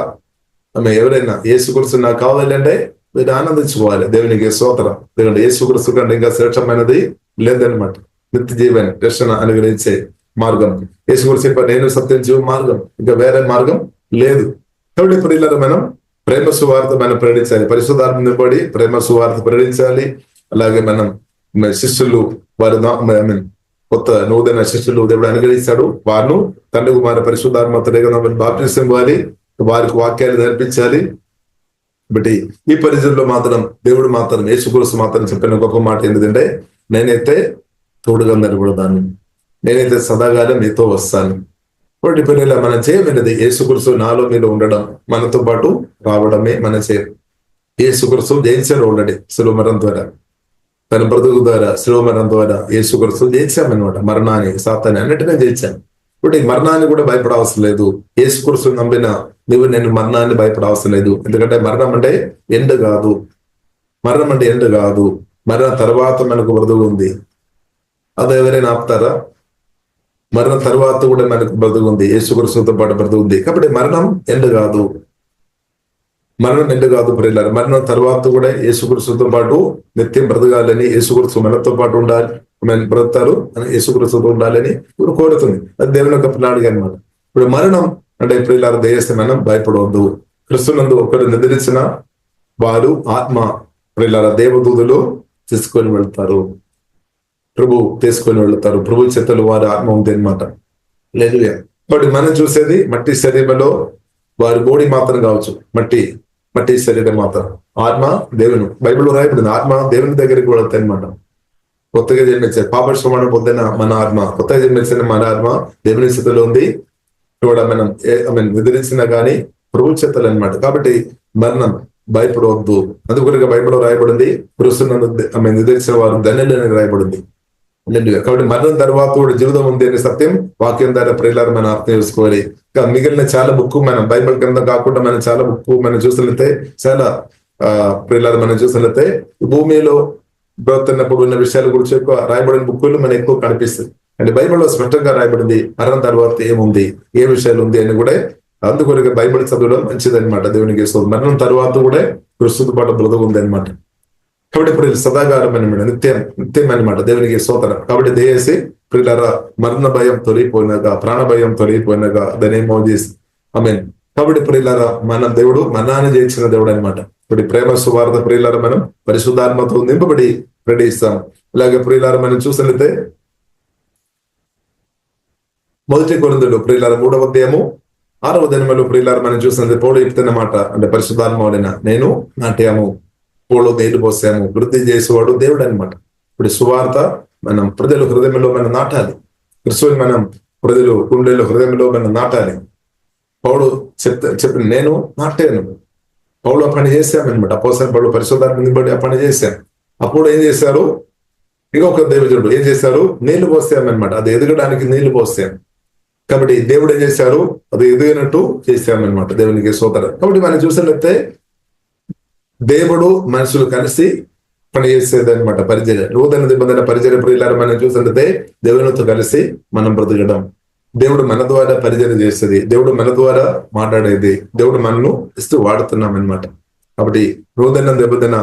ఎవరైనా యేసుక్రీస్తు నాకు కావాలంటే మీరు ఆనందించుకోవాలి. దేవునికి స్తోత్రం. ఎందుకంటే యేసుక్రీస్తు కంటే ఇంకా శ్రేష్టమైనది లేదనమాట. నిత్య జీవన రక్షణ అనుగ్రహించే మార్గం యేసుక్రీస్తు, నేను సత్యం జీవ మార్గం, ఇంకా వేరే మార్గం లేదు. కాబట్టి ప్రియులారా, మనం ప్రేమ సువార్త మనం ప్రకటించాలి. పరిశుద్ధాత్మ నింపబడి ప్రేమ సువార్త ప్రకటించాలి. అలాగే మనం శిష్యులు వారి కొత్త నూతన శిష్యులు దేవుడు అనుగ్రహిస్తాడు. వారు తండ్రి కుమార పరిశుద్ధాత్మ బాప్తిసం ఇవ్వాలి. వారికి వాక్యాలు నేర్పించాలి. బట్టి ఈ పరిస్థితుల్లో మాత్రం దేవుడు మాత్రం యేసుక్రీస్తు మాత్రం చెప్పిన గొప్ప మాట ఏంటంటే, నేనైతే తోడుగా నిలబడతాను, నేనైతే సదాకాలం మీతో వస్తాను. కాబట్టి పిల్లల మనం చేయమైనది యేసుక్రీస్తు నాలో మీరు ఉండడం, మనతో పాటు రావడమే మన చేయం. యేసుక్రీస్తు జయించారు ఆల్రెడీ శిలువ మరణం ద్వారా, తన బ్రతుకు ద్వారా శిలువ మరణం ద్వారా యేసుక్రీస్తు జయించామన్నమాట. మరణాన్ని, సాతాన్ని అన్నిటినీ జయించాను. ఇప్పుడు ఈ మరణాన్ని కూడా భయపడవలసిన లేదు. యేసుక్రీస్తు నమ్మిన నువ్వు నేను మరణాన్ని భయపడవలసిన లేదు. ఎందుకంటే మరణం అంటే ఎండ్ కాదు. మరణం తర్వాత మనకు బ్రతుకు ఉంది. అది ఎవరైనా ఆపుతారా? మరణం తర్వాత కూడా మనకు బ్రతుకు ఉంది. యేసుక్రీస్తుతో పాటు బ్రతుకు ఉంది. కాబట్టి మరణం ఎండ్ కాదు ప్రియులారా. మరణం తర్వాత కూడా యేసుక్రీస్తుతో పాటు నిత్యం బ్రతకాలని, యేసుక్రీస్తు మనతో పాటు ఉండాలి, బ్రతుకుతారు యేసుక్రీస్తుతో ఉండాలని ఇప్పుడు కోరుతుంది. అది దేవుని యొక్క ప్రణాళిక అనమాట. ఇప్పుడు మరణం అంటే ప్రియులారా, దయచేస్తే మనం భయపడవద్దు. క్రీస్తునందు ఒకరు నిద్రించిన వారు ఆత్మ ప్రియులారా దేవదూతలు తీసుకొని వెళ్తారు. ప్రభు చేతలు వారి ఆత్మ ఉంది అనమాట. లేదు కాబట్టి మనం చూసేది మట్టి శరీరంలో వారి బోడి మాత్రం కావచ్చు, మట్టి శరీరం మాత్రం. ఆత్మ దేవుని బైబిల్లో రాయబడింది. ఆత్మ దేవుని దగ్గరికి వెళ్తాయి అనమాట. కొత్తగా జన్మించే పాపశ్రమణ పొందిన మన ఆత్మ, కొత్తగా జన్మించిన మన ఆత్మ దేవుని స్థితిలో ఉంది. కూడా మనం నిద్రించినా కానీ ప్రభు చేతలు అనమాట. కాబట్టి మరణం భయపడవద్దు. అందుకొరగా బైబిల్లో రాయబడింది, క్రీస్తునందు నిద్రించిన వారు ధన్యులని రాయబడింది. కాబట్టి మరణం తర్వాత కూడా జీవితం ఉంది అనే సత్యం వాక్యం ద్వారా ప్రియులారా మనం అర్థం చేసుకోవాలి. ఇంకా మిగిలిన చాలా బుక్ మనం బైబిల్ కింద కాకుండా మనం చాలా బుక్ మనం చూసినట్లయితే, చాలా ప్రియులారా మనం చూసినట్లయితే భూమిలో బ్రతున్నప్పుడు ఉన్న విషయాల గురించి ఎక్కువ రాయబడిన బుక్కులు మనకు ఎక్కువ కనిపిస్తుంది. అంటే బైబిల్లో స్పష్టంగా రాయబడింది మరణం తర్వాత ఏముంది, ఏ విషయాలు ఉంది అని కూడా. అందుకొరగా బైబిల్ చదవడం మంచిది అనమాట. దేవునికి మరణం తర్వాత కూడా క్రీస్తుతో పాటు బ్రతుకు ఉంది అనమాట. కాబట్టి ఇప్పుడు సదాకాలం అనమాట, నిత్యం అనమాట. దేవునికి స్తోత్రం. కాబట్టి దయచేసి ప్రియులారా, మరణ భయం తొలగిపోయినాక, ప్రాణ భయం తొలగిపోయినాక దానేమో చేసి ఆమేన్. కాబట్టి ప్రియులారా, మన దేవుడు మరణాన్ని జయించిన దేవుడు అనమాట. ఇప్పుడు ప్రేమ సువార్త ప్రియులారా మనం పరిశుద్ధాత్మతో నింపబడి ప్రకటిస్తాం. అలాగే ప్రియులారా మనం చూసినట్లయితే 1 కొరింథీయులు ప్రియులారా 3వ అధ్యాయము 6వ వచనంలో ప్రియులారా మనం చూసినట్లయితే పౌలు చెప్తున్న మాట అంటే పరిశుద్ధాత్మ వలన నేను నాట్యాము, పౌలు నీళ్లు పోసాము, వృద్ధి చేసేవాడు దేవుడు అనమాట. ఇప్పుడు సువార్త మనం ప్రజల హృదయంలో మనం నాటాలి. క్రీస్తుని మనం ప్రజలు గుండెల్లో హృదయంలో మనం నాటాలి. పౌలు చెప్పిన నేను నాటాను, పౌలు ఆ పని చేశామనమాట. అపోస్తలుడైన పౌలు పరిశుద్ధాత్మని బట్టి ఆ పని చేశాను. అప్పుడు ఏం చేశారు? ఇంకొక దైవజనుడు ఏం చేశారు? నీళ్లు పోసామన్నమాట. అది ఎదగడానికి నీళ్లు పోసాను. కాబట్టి దేవుడు ఏం చేశారు? అది ఎదిగినట్టు చేశామన్నమాట. దేవునికి స్తోత్రం. కాబట్టి మనం చూసినట్లయితే దేవుడు మనుషులు కలిసి పని చేసేది అనమాట. పరిచర్య, నూతన నిబంధన పరిచర్య ప్రియులారా మనం చూసినట్లయితే దేవునితో కలిసి మనం బ్రతకడం. దేవుడు మన ద్వారా పరిచర్య చేసేది, దేవుడు మన ద్వారా మాట్లాడేది, దేవుడు మనను ఇస్తూ వాడుతున్నాం అనమాట. కాబట్టి నూతన నిబంధన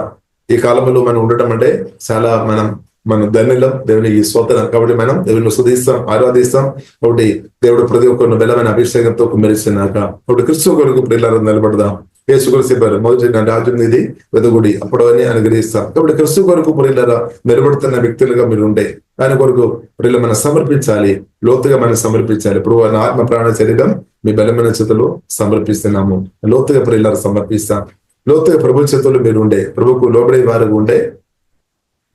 ఈ కాలంలో మనం ఉండటం అంటే చాలా మనం మనం ధన్యులం, దేవునికి స్తోత్రం. కాబట్టి మనం దేవుని స్తుతిస్తాం, ఆరాధిస్తాం. కాబట్టి దేవుడు ప్రతి ఒక్కరిని బలమైన అభిషేకంతో కుమ్మరిస్తున్నాక కాబట్టి క్రీస్తు కొరకు ప్రియులారా నిలబడదాం. యేసు కొరకు చెప్పారు, మొదటి నా రాజ్యం ఇది వెదగుడి, అప్పుడు అవన్నీ అనుగ్రహిస్తాం. కాబట్టి క్రీస్తు కొరకు ప్రియులారా నిలబడుతున్న వ్యక్తులుగా మీరు ఉంటే ఆయన కొరకు ప్రియులు మనం సమర్పించాలి, లోతుగా మనం సమర్పించాలి. ఇప్పుడు నా ఆత్మ ప్రాణ శరీరం మీ బలమైన చేతులు సమర్పిస్తున్నాము. లోతుగా ప్రియులారా సమర్పిస్తాం. లోతుగా ప్రభు చేతులు మీరు ఉండే, ప్రభుకు లోబడే వారు ఉండే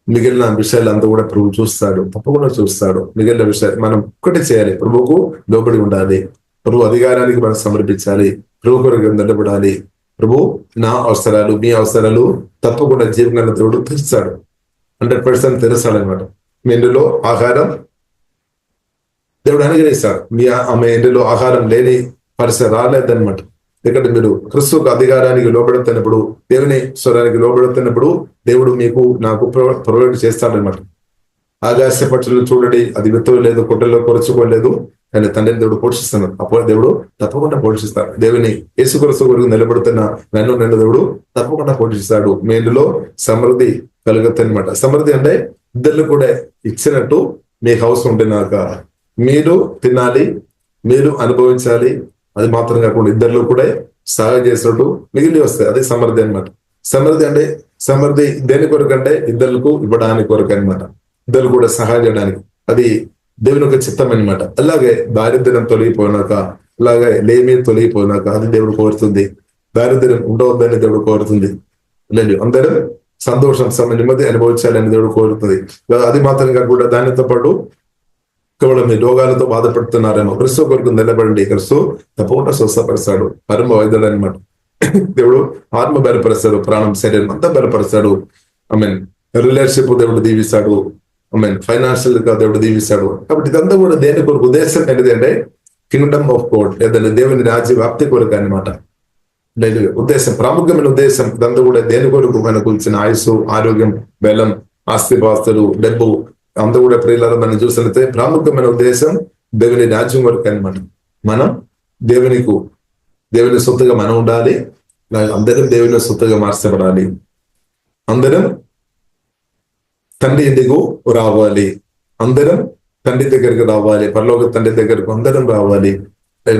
మిగిలిన విషయాలు అంతా కూడా ప్రభు చూస్తాడు, తప్పకుండా చూస్తాడు. మిగిలిన విషయాలు మనం ఒక్కటి చేయాలి, ప్రభుకు లోబడి ఉండాలి, ప్రభు అధికారానికి మనం సమర్పించాలి, ప్రభు కొరకు నిలబడాలి. ప్రభు నా అవసరాలు మీ అవసరాలు తప్పకుండా జీవన దేవుడు తీర్చాడు, 100% తెరుస్తాడు అనమాట. మీ ఇంటిలో ఆహారం దేవుడు అనుగ్రహిస్తాడు. ఆమె ఇంటిలో ఆహారం లేని పరిస్థితి రాలేదన్నమాట. ఎందుకంటే మీరు క్రీస్తుకు అధికారానికి లోబడుతున్నప్పుడు, దేవుని స్వరానికి లోబడుతున్నప్పుడు దేవుడు మీకు నాకు ప్రొవైడ్ చేస్తాడనమాట. ఆకాశ పక్షులు చూడండి, అది విత్తలేదు, కుట్టలో కొరచుకోలేదు, కానీ తండ్రిని దేవుడు పోషిస్తున్నాడు. అప్పుడు దేవుడు తప్పకుండా పోషిస్తాడు. దేవుని యేసు క్రీస్తు కొరకు నిలబడుతున్న నన్ను దేవుడు తప్పకుండా పోషిస్తాడు. మీ ఇందులో సమృద్ధి కలుగుతుంది అనమాట. సమృద్ధి అంటే ఇద్దరు కూడా ఇచ్చినట్టు మీకు అవసరం ఉంటున్నాక మీరు తినాలి, మీరు అనుభవించాలి. అది మాత్రం కాకుండా ఇద్దరు కూడా సహాయం చేసినట్టు మిగిలి వస్తాయి. అదే సమృద్ధి అనమాట. సమృద్ధి అంటే సమృద్ధి దేని కొరకు అంటే ఇద్దరులకు ఇవ్వడానికి కొరకు అనమాట. ఇద్దరు కూడా సహాయం చేయడానికి, అది దేవుని యొక్క చిత్తం అనమాట. అలాగే దారిద్ర్యం తొలగిపోయినాక, అలాగే లేమి తొలగిపోయినాక అది దేవుడు కోరుతుంది. దారిద్ర్యం ఉండవద్దని దేవుడు కోరుతుంది. లేదు, అందరం సంతోషం నెమ్మది అనుభవించాలని దేవుడు కోరుతుంది. అది మాత్రం కాకుండా దానితో పాటు కేవలం మీ రోగాలతో బాధపడుతున్నారేమో, క్రీస్తు కొరకు నిలబడండి, క్రీస్తు తప్పకుండా స్వస్థపరుస్తాడు. పరమ వైద్యుడు అనమాట. దేవుడు ఆత్మ బలపరుస్తాడు, ప్రాణం శరీరం అంతా బలపరుస్తాడు. రిలేషన్షిప్ దేవుడు దీవిస్తాడు. ఫైనాన్షియల్ గా దేవుడు దీవిస్తాడు. కాబట్టి ఇదంతా కూడా దేని కొరకు ఉద్దేశం ఏంటిది అంటే కింగ్డమ్ ఆఫ్ గాడ్, లేదా దేవుని రాజ్య వ్యాప్తి కొరకు అనమాట. ఉద్దేశం, ప్రాముఖ్యమైన ఉద్దేశం. ఇదంతా కూడా దేని కొరకు మనకు ఇచ్చిన ఆయుస్సు, ఆరోగ్యం, బలం, ఆస్తిపాస్తులు, డబ్బు అంతా కూడా ప్రియులారా మనం చూసినట్లయితే ప్రాముఖ్యమైన ఉద్దేశం దేవుని రాజ్యం వరకు అనమాట. మనం దేవుని సొత్తుగా మనం ఉండాలి, అందరం దేవుని సొత్తుగా మార్చబడాలి, అందరం తండ్రి ఇంటికి రావాలి, అందరం తండ్రి దగ్గరికి రావాలి, పరలోక తండ్రి దగ్గరకు అందరం రావాలి.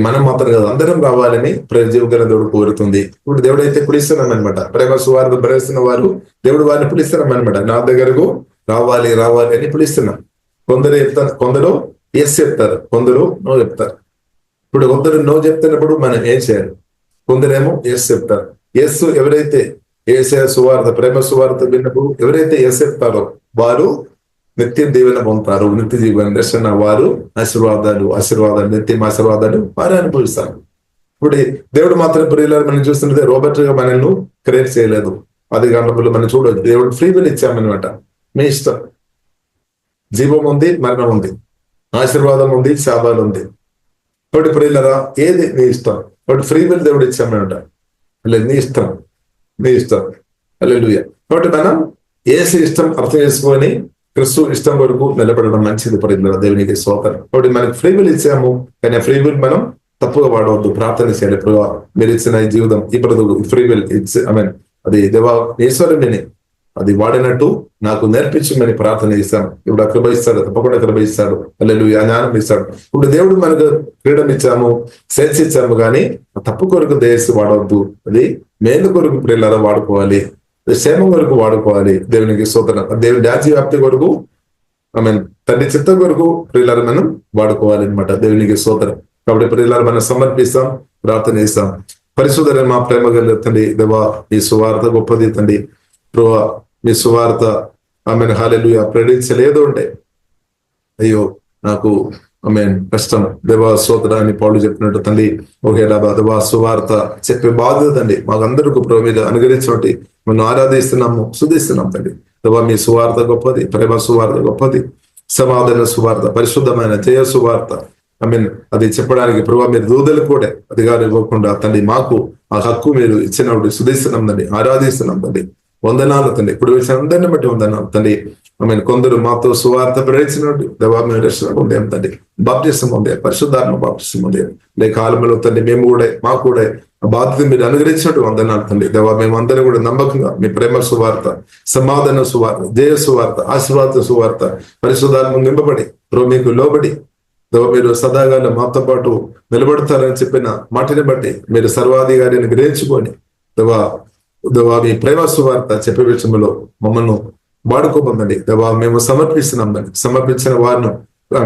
మనం మాత్రం కాదు, అందరం రావాలని జీవగల దేవుడు కోరుతుంది. ఇప్పుడు దేవుడు అయితే పిలుస్తున్నాం అనమాట. ప్రేమ సువార్త భరిస్తున్న వారు దేవుడు వారిని పిలుస్తున్నాం అనమాట. నా దగ్గరకు రావాలి రావాలి అని పిలుస్తున్నాం. కొందరు చెప్తారు, కొందరు ఎస్ చెప్తారు, కొందరు నో చెప్తారు. ఇప్పుడు కొందరు నో చెప్తున్నప్పుడు మనం ఏం చేయాలి? కొందరేమో ఎస్ చెప్తారు. ఎస్ ఎవరైతే యేసయ్య సువార్త, ప్రేమ సువార్త విన్నప్పుడు ఎవరైతే ఎస్ చెప్తారో వారు నిత్య దీవెన పొందుతారు, నిత్య జీవన దర్శన, వారు ఆశీర్వాదాలు నిత్యం ఆశీర్వాదాలు వారు అనుభవిస్తారు. ఇప్పుడు దేవుడు మాత్రం ప్రియులారా మనం చూస్తుంటే రోబోట్ గా మనల్ని క్రియేట్ చేయలేదు. అది కారణంలో మనం చూడవచ్చు, దేవుడు ఫ్రీ విల్ ఇచ్చామన్నమాట. మీ ఇష్టం, జీవం ఉంది, మరణం ఉంది, ఆశీర్వాదం ఉంది, శాపాలు ఉంది. కాబట్టి ప్రియులారా ఏది నీ ఇష్టం, కాబట్టి ఫ్రీ విల్ దేవుడు ఇచ్చామన్నమాట. నీ ఇష్టం, నీ ఇష్టం. హల్లెలూయా. కాబట్టి మనం ఏసి ఇష్టం అర్థం చేసుకొని క్రీస్తు ఇష్టం వరకు నిలబడడం మంచిది ప్రియులారా, దేవునికి స్తోత్రం. కాబట్టి మనకి ఫ్రీ విల్ ఇచ్చాము, కానీ ఫ్రీ విల్ మనం తప్పుగా వాడవద్దు. ప్రార్థన చేయాలి, ప్రభు మీరు ఇచ్చిన ఈ జీవితం, ఈ బ్రతుకు ఫ్రీ విల్ ఇట్స్ అది దేవా ఈశ్వరుని అది వాడినట్టు నాకు నేర్పించమని ప్రార్థన చేస్తాను. ఇప్పుడు కృప ఇస్తాడు, తప్పకుండా కృప ఇస్తాడు. హల్లెలూయా, జ్ఞానం ఇస్తాడు. ఇప్పుడు దేవుడు మనకు ఫ్రీడమ్ ఇచ్చాము, సెన్స్ ఇచ్చాము, కానీ తప్పు కొరకు దేశం వాడవద్దు. అది మేలు కొరకు ప్రియులారా వాడుకోవాలి, క్షేమం కొరకు వాడుకోవాలి. దేవునికి స్తోత్రం. దేవుని రాజ్య వ్యాప్తి కొరకు తండ్రి చిత్తం కొరకు ప్రియులారా మనం వాడుకోవాలి అనమాట. దేవునికి స్తోత్రం. కాబట్టి ప్రియులారా మనం సమర్పిస్తాం, ప్రార్థన చేస్తాం. పరిశుద్ధ మా ప్రేమ గల తండ్రి, దేవా ఈ సువార్త గొప్పది తండ్రి. ప్రభా మీ సువార్త హల్లెలూయా ప్రేరించలేదు అంటే అయ్యో నాకు కష్టం, దేవా స్తోత్రం అని పౌలు చెప్పినట్టు తండ్రి, ఒకేలా దేవా సువార్త చెప్పే బాధ్యత తండ్రి మాకందరికీ ప్రభు మీద అనుగ్రహించినట్టు మనం ఆరాధిస్తున్నాము, శుద్ధిస్తున్నాం తండ్రి. దేవా మీ సువార్త గొప్పది, ప్రేమ సువార్త గొప్పది, సమాధాన సువార్త, పరిశుద్ధమైన జయ సువార్త. అది చెప్పడానికి ప్రభావ మీరు దూదలు కూడా అధికారం ఇవ్వకుండా తండ్రి మాకు ఆ హక్కు మీరు ఇచ్చినప్పుడు శుద్ధిస్తున్నాం తండ్రి, ఆరాధిస్తున్నాం తండ్రి. వందనాలు తండ్రి. ఇప్పుడు వచ్చిన అందరిని బట్టి వందనాలు తండ్రి. ఆమె కొందరు మాతో సువార్త ప్రవేశించినట్టు దేవా మేము రక్షణ పొందాం తండ్రి, బాప్టిసం పొందాం, పరిశుద్ధాత్మ బాప్టిసం పొందాం. లే కాలంలో తండ్రి మేము కూడా మాకు కూడా ఆ బాధ్యత మీరు అనుగ్రహించినట్టు వందనాలు తండ్రి. దేవా మేము అందరం కూడా నమ్మకంగా మీ ప్రేమ సువార్త, సమాధాన సువార్త, జయ సువార్త, ఆశీర్వాద సువార్త, పరిశుద్ధాత్మ నింపబడి మీకు లోబడి దేవా మీరు సదాగానే మాతో పాటు నిలబడతారని చెప్పిన మాటని బట్టి మీరు సర్వాధికారిని గ్రహించుకొని దేవా మీ ప్రేమ సువార్త చెప్పే విషయంలో మమ్మల్ని వాడుకోమందండి. దేవా మేము సమర్పిస్తున్నాం తండ్రి. సమర్పించిన వారిని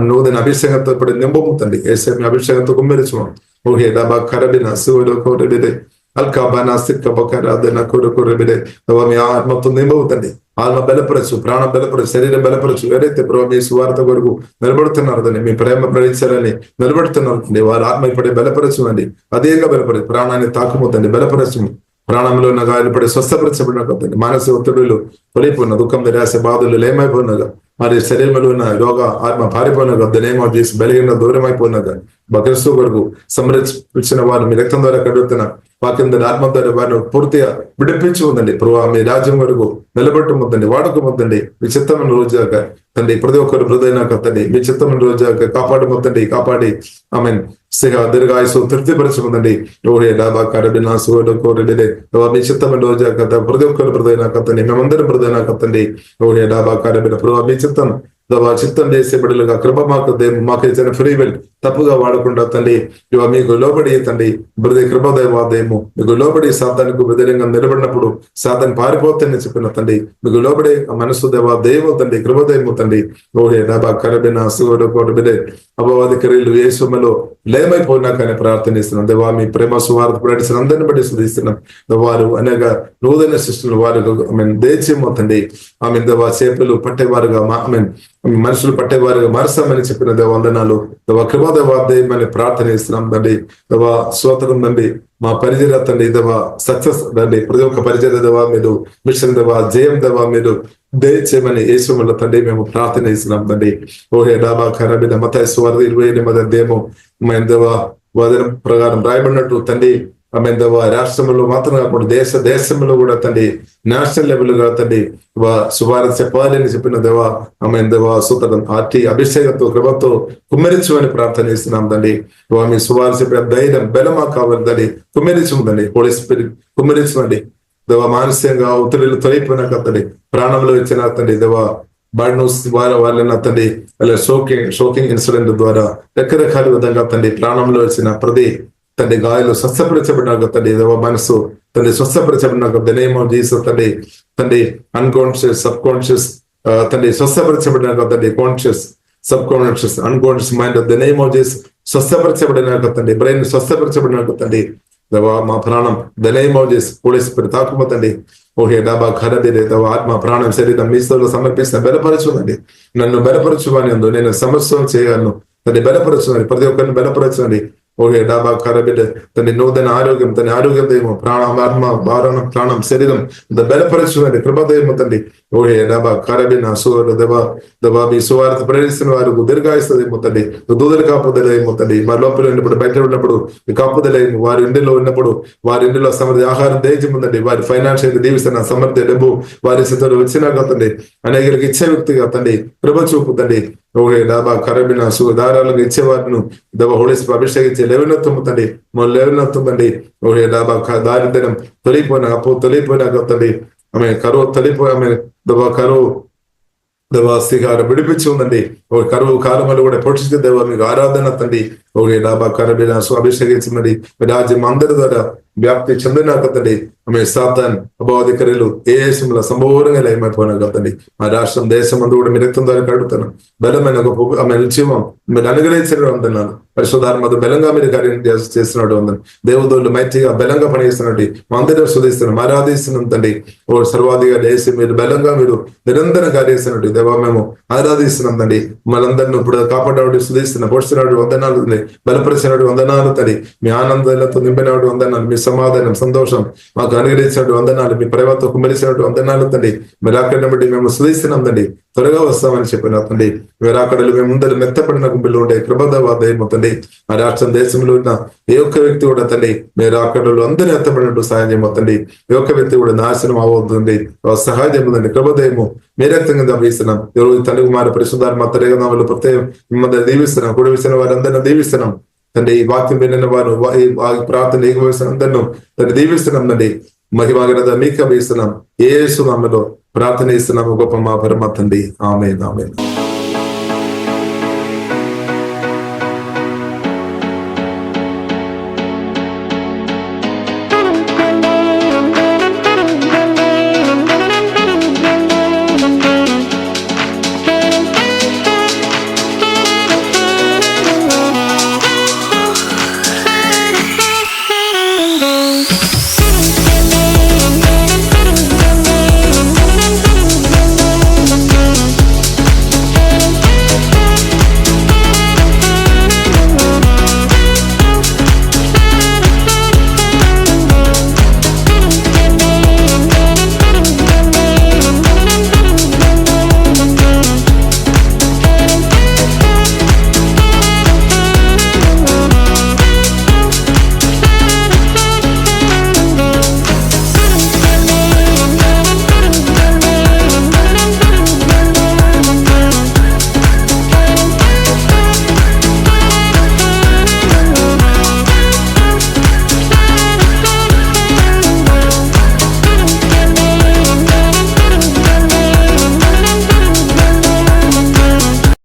నూతన అభిషేకంతో ఇప్పుడు నింపముతండి. ఏసే మీ అభిషేకంతో కుమ్మరించున్నాం. ఓహే డబా కరబిన శివుడు కోరబిదే అల్కాబానా సిక్కబకరాదన కొరకొరబిదే. దేవా మీ ఆత్మతో నింపవుతండి. ఆత్మ బలపరచు, ప్రాణం బలపరచు, శరీరం బలపరచు. ఎవరైతే ప్రభు మీ సువార్త కొరకు నిలబడుతున్నారు తండ్రి, మీ ప్రేమ ప్రవేశాలని నిలబడుతున్నారు తండ్రి, వారి ఆత్మ ఇప్పుడే బలపరచు అండి. అదేగా బలపరచు, ప్రాణాన్ని తాకుముతండి, బలపరచు. ప్రాణంలో ఉన్న గాయాలు పడి స్వస్థపరచబడిన తండ్రి. మానసిక ఒత్తిడులు తొలిపోయిన, దుఃఖం నిరాశ బాధలు లేమైపోయినగా, మరి శరీరంలో ఉన్న రోగ ఆత్మ పారిపోయినగా, దనేమో చేసి బలిగిన దూరం అయిపోయినగా, క్రీస్తు కొరకు సంరక్షించిన వారు మీ రక్తం ద్వారా కడుగుతున్న వాక్యం ద్వారా ఆత్మ ద్వారా వారిని పూర్తిగా విడిపించి ఉందండి. ప్రభావ మీ రాజ్యం వరకు నిలబెట్టముద్దండి, వాడుకోముద్దండి. మీ చిత్తమైన రోజాక తండ్రి ప్రతి ఒక్కరు హృదయనాక తండ్రి మీ చిత్తమైన రోజాక కాపాడముద్దండి. కాపాడి ఆమె దీర్ఘాయుసు తృప్తిపరచముందండి. ఓహే డాబా కరబినా సోడు కోరబిదే. మీ చిత్తమైన రోజాక ప్రతి ఒక్కరు హృదయనాక తండ్రి మేమందరం హృదయనాక తండ్రి. ఓహే డాబా కరబిన ప్రభావ మీ చిత్తం చిత్తం చేసే బిడ్డలుగా కృప మాకు ఇచ్చిన ఫ్రీ విల్ తప్పుగా వాడకుండా తండ్రి మీకు లోబడి తండ్రి బ్రదే కృపదేవాదేమో మీకు లోబడి సాతానికి వ్యతిరేకంగా నిలబడినప్పుడు సాతాన్ని పారిపోతానని చెప్పిన తండ్రి, మీకు లోబడి మనసు దేవా దేవో తండ్రి కృపదేమో తండ్రి. ఓహే డాబా కరబిన సుగోడు కోటబిదే అపవాదికరీలు యేసుమలో లేమైపోయినా కానీ ప్రార్థనిస్తున్నాం. దేవా మీ ప్రేమ సువార్త ప్రకటించిన అందరిని బట్టి స్తుతిస్తున్నాం. వారు అనేక నూతన సృష్టిలు వారు దేచేమో తండ్రి. ఆమె దేవా చేపలు పట్టేవారుగా మనుషులు పట్టేవారుగా మరసామని చెప్పిన దేవ వందనాలు. దేవా కృపాదేవాదేమని ప్రార్థన చేస్తున్నాం తండ్రి. దేవా స్తోత్రం తండ్రి. మా పరిచయ తండ్రి దేవా సక్సెస్ తండ్రి, ప్రతి ఒక్క పరిచయ దేవా మీరు మిషన్ దేవా జయం దేవా మీరు దయచేయమని యేసుమల్ల తండ్రి మేము ప్రార్థన చేస్తున్నాం తండ్రి. ఓహే డాబా ఖరాబిన మత్తయి సువార్త 28 మేము దేవా వదన ప్రకారం రాయబడినట్టు తండ్రి ఆమె దేవా రాష్ట్రంలో మాత్రం కాకుండా దేశంలో కూడా తండ్రి నేషనల్ లెవెల్ గా తండ్రి సువార్త చెప్పాలని చెప్పిన దేవా ఆమె దేవా సూత్రం ఆర్టీ అభిషేకంతో కృపతో కుమ్మరించమని ప్రార్థన చేస్తున్నాం తండ్రి. మీ సువార్త చెప్పిన ధైర్యం బలమా కావాలి తండ్రి, కుమ్మరించమండి. హోలీ స్పిరిట్ కుమ్మరించమండి దేవా. మానసికంగా ఒత్తిడిలు తొలగిపోయినాక తండ్రి ప్రాణంలో ఇచ్చిన తండ్రి దేవా బాడీ వాళ్ళని తండ్రి అలా షోకింగ్ ఇన్సిడెంట్ ద్వారా రకరకాల విధంగా తండ్రి ప్రాణంలో వచ్చిన ప్రతి తండ్రి గాయాలు స్వస్థపరచబడినాక తండ్రి దేవ మనసు తండ్రి స్వస్థపరచబడినాక ద నేమ్ ఆఫ్ జీసస్ తండ్రి అన్కాన్షియస్ సబ్ కాన్షియస్ తండ్రి స్వస్థపరచబడినాక తండ్రి conscious subconscious unconscious mind the name of Jesus స్వస్థపరచబడినాక తండ్రి బ్రెయిన్ స్వస్థపరచబడినాక తండ్రి దేవా మా ప్రాణం ద నేమ్ ఆఫ్ జీసస్ పోలీస్ తాకుమతండి. ఓహే డాబా ఖరబిదే దేవ ఆత్మ ప్రాణం శరీరం మీ స్థలంలో సమర్పిస్తున్న బలపరచుదండి. నన్ను బలపరచువని అందు నేను సమస్య చేయగలను తండ్రి. బలపరచుదండి, ప్రతి ఒక్కరిని బలపరచుదండి. ఓహే డాబా కరబిడ్ తండ్రి నూతన ఆరోగ్యం తండ్రి ఆరోగ్యదేమో ప్రాణం ఆత్మ భారణం ప్రాణం శరీరం బలపరచుదండి, కృపదేమో తండ్రి. ఓహే డాబా కరబిన సూర్య దబా మీ సువార్త ప్రకటిస్తున్న వారికి దీర్ఘాయిస్తుందేమో తండ్రి. దూదలు కాపుదలేమో తండ్రి. మా లోపల ఉన్నప్పుడు బయట ఉన్నప్పుడు కాపుదలేమో, వారి ఇంటిలో ఉన్నప్పుడు వారి ఇంటిలో సమృద్ధి ఆహారం దయచేముందండి. వారి ఫైనాన్షియల్ దీవిస్తున్న సమృద్ధి డబ్బు వారి స్థితిలో వచ్చినాక తండ్రి అనేకలకు ఇచ్చే వ్యక్తిగా తండ్రి కృప చూపుతండి. ఓహే డాబా కరబిన ధారాలకు ఇచ్చేవారిను దవ హోళీస్ అభిషేకించే లేవనెత్తము తండ్రి లేవనెత్తండి. ఓహే డాబా దారిద్ర్యం తొలిపోయిన అప్పు తొలిపోయినాక తండ్రి ఆమె కరువు తొలిపోయి ఆమె దవ కరువు దేవాస్తిగారు విడిపించి ఉందండి. ఓ కరువు కాలంలో కూడా పొడిచితే దేవ మీకు ఆరాధన తండ్రి. ఓకే డాబా కరబిన అభిషేకించండి. రాజ్యం అందరి ద్వారా వ్యాప్తి చెందినాక తండ్రి ఆమె సాతాన్ అపవాదికరులు ఏ దేశంలో సంపూర్ణంగా లయమైపోయినా కదండి. మా రాష్ట్రం దేశం అందు కూడా మీ రక్తం ద్వారా కడుగుతాను. బలమైన గొప్ప ఆమె నిత్యమం మీరు అనుగ్రహించడం అందున్నాను. పరిశుధాత్మ బలంగా మీరు కార్యం చేస్తున్నాడు అందని దేవదోళ్ళు మైతిగా బలంగా పనిచేస్తున్నట్టు మా అందరూ శోధిస్తున్నాం, ఆరాధిస్తున్నాం తండ్రి. ఓ సర్వాధిగా వేసి మీరు బలంగా మీరు నిరంతరం కార్యేస్తున్నట్టు దేవా మేము ఆరాధిస్తున్నాం తండ్రి. మనందరిని ఇప్పుడు కాపాడేవాడు శుధిస్తున్నాం, పోషిస్తున్నాడు వందనాలు, బలపరిచినటువంటి వందనాలు తండ్రి. మీ ఆనందాలతో నింపినటువంటి వందనాలు, మీ సమాధానం సంతోషం మాకు అనుగ్రహించినటువంటి వందనాలు, మీ ప్రేమతో కుమరించినటువంటి వందనాలు తండ్రి. మీరు అక్కడిని బట్టి మేము శుధిస్తున్నాం తండ్రి. త్వరగా వస్తామని చెప్పిన తండ్రి మీ రాకడలు మేము ముందర మెత్తపడిన గుంపులో ఉండే కృపదవాదయము తండ్రి ఆ రాష్ట్రం దేశంలో ఉన్న ఏ ఒక్క వ్యక్తి కూడా తండ్రి మీ రాకడలు అందరూ ఎత్తపడినట్టు సహాయం చేయమవుతండి. ఏ ఒక్క వ్యక్తి కూడా నాశనం అవవుతుంది. సహాయం ఉందండి. కృపదయము మీ రక్తంగా దీవిస్తున్నాం. ఈరోజు తండ్రి కుమార పరిశుద్ధాత్మ తరగనామలు ప్రత్యేకం మిమ్మల్ని దీవిస్తున్నాం. కూడా విసిన వారందరినీ దీవిస్తున్నాం తండ్రి. ఈ వాక్యం విన్న వారు ప్రార్థన ఏకవలసిన అందరినూ తండ్రి దీవిస్తున్నాం తండ్రి. మహిమగనద మీకు వేస్తున్నాం. యేసు నామములో ప్రార్థన చేస్తున్నాము గొప్ప మా పరమ తండ్రి. ఆమేన్ ఆమేన్.